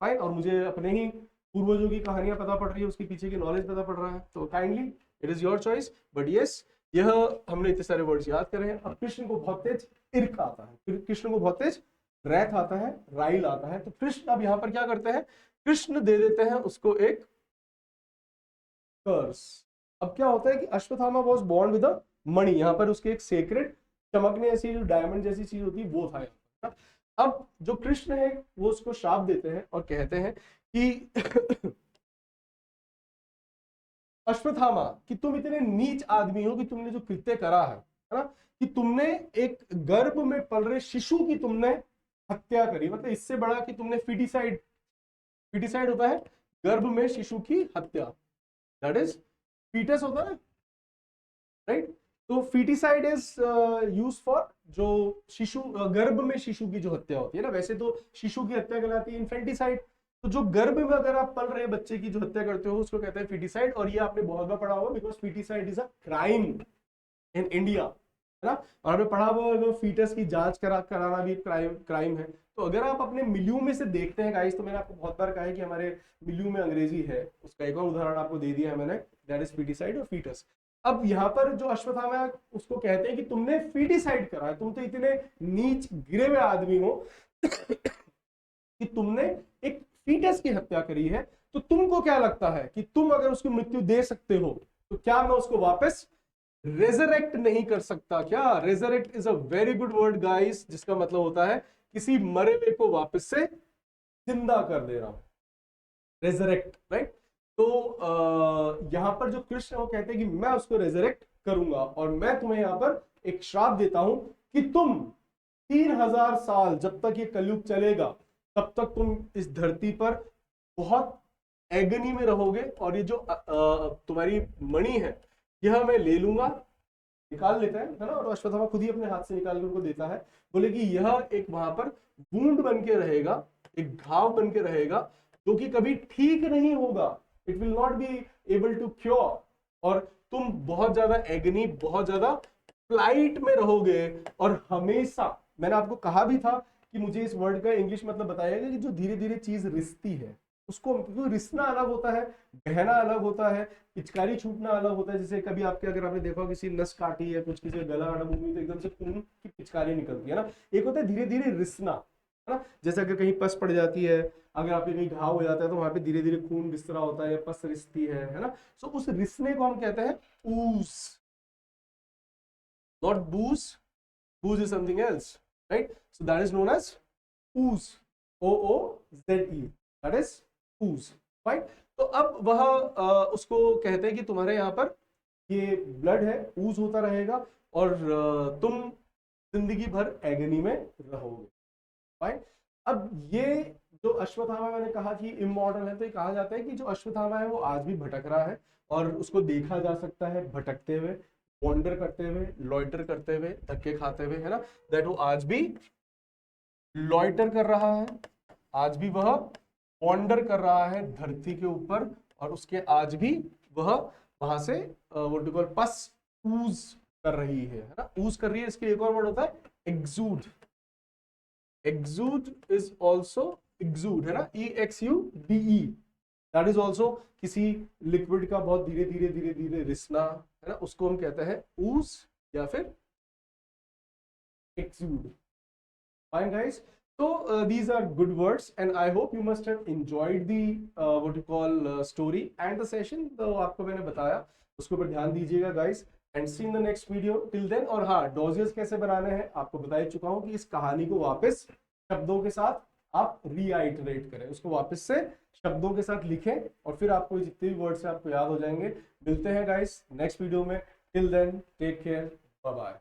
fine. और मुझे अपने ही पूर्वजों की कहानियां पता पड़ रही है, उसके पीछे की नॉलेज पता पड़ रहा है। तो kindly it is your choice, but yes, यह हमने इतने सारे वर्ड्स याद करे हैं। अब कृष्ण को बहुत तेज इर्क आता है, फिर कृष्ण को बहुत तेज रैथ आता है, राइल आता है। तो कृष्ण अब यहाँ पर क्या करते हैं? कृष्ण दे देते हैं उसको एक कर्स। अब क्या होता है कि Ashwatthama was born with a mani, यहाँ पर उसके एक सेक्रेट चमकने ऐसी जो डायमंड जैसी चीज होती है वो था। अब जो कृष्ण है वो उसको श्राप देते हैं और कहते हैं कि अश्वत्थामा, कि तुम इतने नीच आदमी हो कि तुमने जो कृत्य करा है ना, कि तुमने एक गर्भ में पल रहे शिशु की तुमने हत्या करी, मतलब इससे बड़ा कि तुमने फिटिसाइड, फिटिसाइड होता है गर्भ में शिशु की हत्या, दैट इज फीटस होता है, राइट। तो फिटिसाइड इज यूज फॉर जो शिशु गर्भ में शिशु की जो हत्या होती है ना, वैसे तो शिशु की हत्या कहलाती है इन्फेंटिसाइड। तो जो गर्भ में अगर आप पल रहे बच्चे की जो हत्या करते हो उसको कहते हैं फिटिसाइड। और ये आपने बहुत बार पढ़ा होगा, because foeticide is a crime in India, है ना। और आपने पढ़ा होगा फीटस की जांच कराना भी क्राइम है। तो अगर आप अपने मिलियू में से देखते हैं गाइस, तो मैंने आपको बहुत बार कहा है कि हमारे मिलियू में अंग्रेजी है, उसका एक और उदाहरण आपको दे दिया है मैंने, दैट इज फिटिसाइड और फीटस। अब यहाँ पर जो अश्वत्थामा है उसको कहते हैं कि तुमने फिटिसाइड करा है, तुम तो इतने नीच गिरे हुए आदमी हो कि तुमने एक फीटस की हत्या करी है। तो तुमको क्या लगता है कि तुम अगर उसकी मृत्यु दे सकते हो, तो क्या मैं उसको वापस रेजरेक्ट नहीं कर सकता? क्या resurrect is a very good word guys, जिसका मतलब होता है किसी मरे हुए को वापस से जिंदा कर देना, रेजरेक्ट, राइट। तो यहां पर जो कृष्ण वो कहते हैं कि मैं उसको रेजरेक्ट करूंगा, और मैं तुम्हें यहां पर एक श्राप देता हूं कि तुम 3000 साल जब तक ये कलयुग चलेगा तब तक तुम इस धरती पर बहुत एगनी में रहोगे। और ये जो तुम्हारी मणि है यह मैं ले लूंगा, निकाल लेता है ना, और अश्वत्थामा खुद ही अपने हाथ से निकाल कर उनको देता है। बोले कि यह एक वहां पर वूंड बन के रहेगा, एक घाव बन के रहेगा जो कि कभी ठीक नहीं होगा। It will not be able to cure. और तुम बहुत ज्यादा एगनी, बहुत ज्यादा फ्लाइट में रहोगे। और हमेशा मैंने आपको कहा भी था कि मुझे इस वर्ड का इंग्लिश मतलब बताइएगा कि जो धीरे धीरे चीज रिसती है उसको, क्योंकि रिसना अलग होता है, बहना अलग होता है, पिचकारी छूटना अलग होता है। जैसे कभी आपके, अगर आपने देखा किसी नस काटी है कुछ, किसी का गला काटा मुंह में, तो एकदम से खून की पिचकारी निकलती है ना। एक होता है धीरे धीरे रिसना, है ना। जैसे अगर कहीं पस पड़ जाती है, अगर आपके कहीं घाव हो जाता है तो वहां पे धीरे धीरे खून रिस रहा होता है, पस रिसती है ना। सो उस रिसने को हम कहते हैं ooze, not booze. Booze is something else, right. So that is known as ooze, OOZE, that is ooze, right. तो अब वह उसको कहते हैं कि तुम्हारे यहाँ पर ये ब्लड है, ooze होता रहेगा और तुम जिंदगी भर एगनी में रहोगे, राइट। अब ये जो अश्वत्थामा मैंने कहा कि इमॉर्टल है, तो ये कहा जाता है कि जो अश्वत्थामा है वो आज भी भटक रहा है और उसको देखा जा सकता है भटकते हुए, वॉन्डर करते हुए, लॉइटर करते हुए, धक्के खाते हुए, है ना। दैट वो आज भी लॉइटर कर रहा है, आज भी वह वॉन्डर कर रहा है धरती के ऊपर, और उसके आज भी वह वहां से व्हाट यू कॉल पस ऊज कर रही है ना, ऊज कर रही है। इसके एक और वर्ड होता है एक्सूड। एक्सूड इज ऑल्सो, एक्सूड है ना, EXUDE, दैट इज ऑल्सो किसी लिक्विड का बहुत धीरे धीरे धीरे धीरे रिसना, है ना, उसको हम कहते हैं ऊज या फिर एक्सूड। Fine, guys. So these are good words, and I hope you must have enjoyed the what you call story and the session. तो आपको मैंने बताया, उसके ऊपर ध्यान दीजिएगा guys, and see in the next video. Till then, और हाँ, डॉजियर्स कैसे बनाने हैं आपको बता ही चुका हूँ कि इस कहानी को वापस शब्दों के साथ आप रीआइटरेट करें, उसको वापस से शब्दों के साथ लिखें, और फिर आपको जितने भी वर्ड्स हैं आपको याद हो जाएंगे। मिलते हैं guys नेक्स्ट वीडियो में। Till then, take care, bye bye.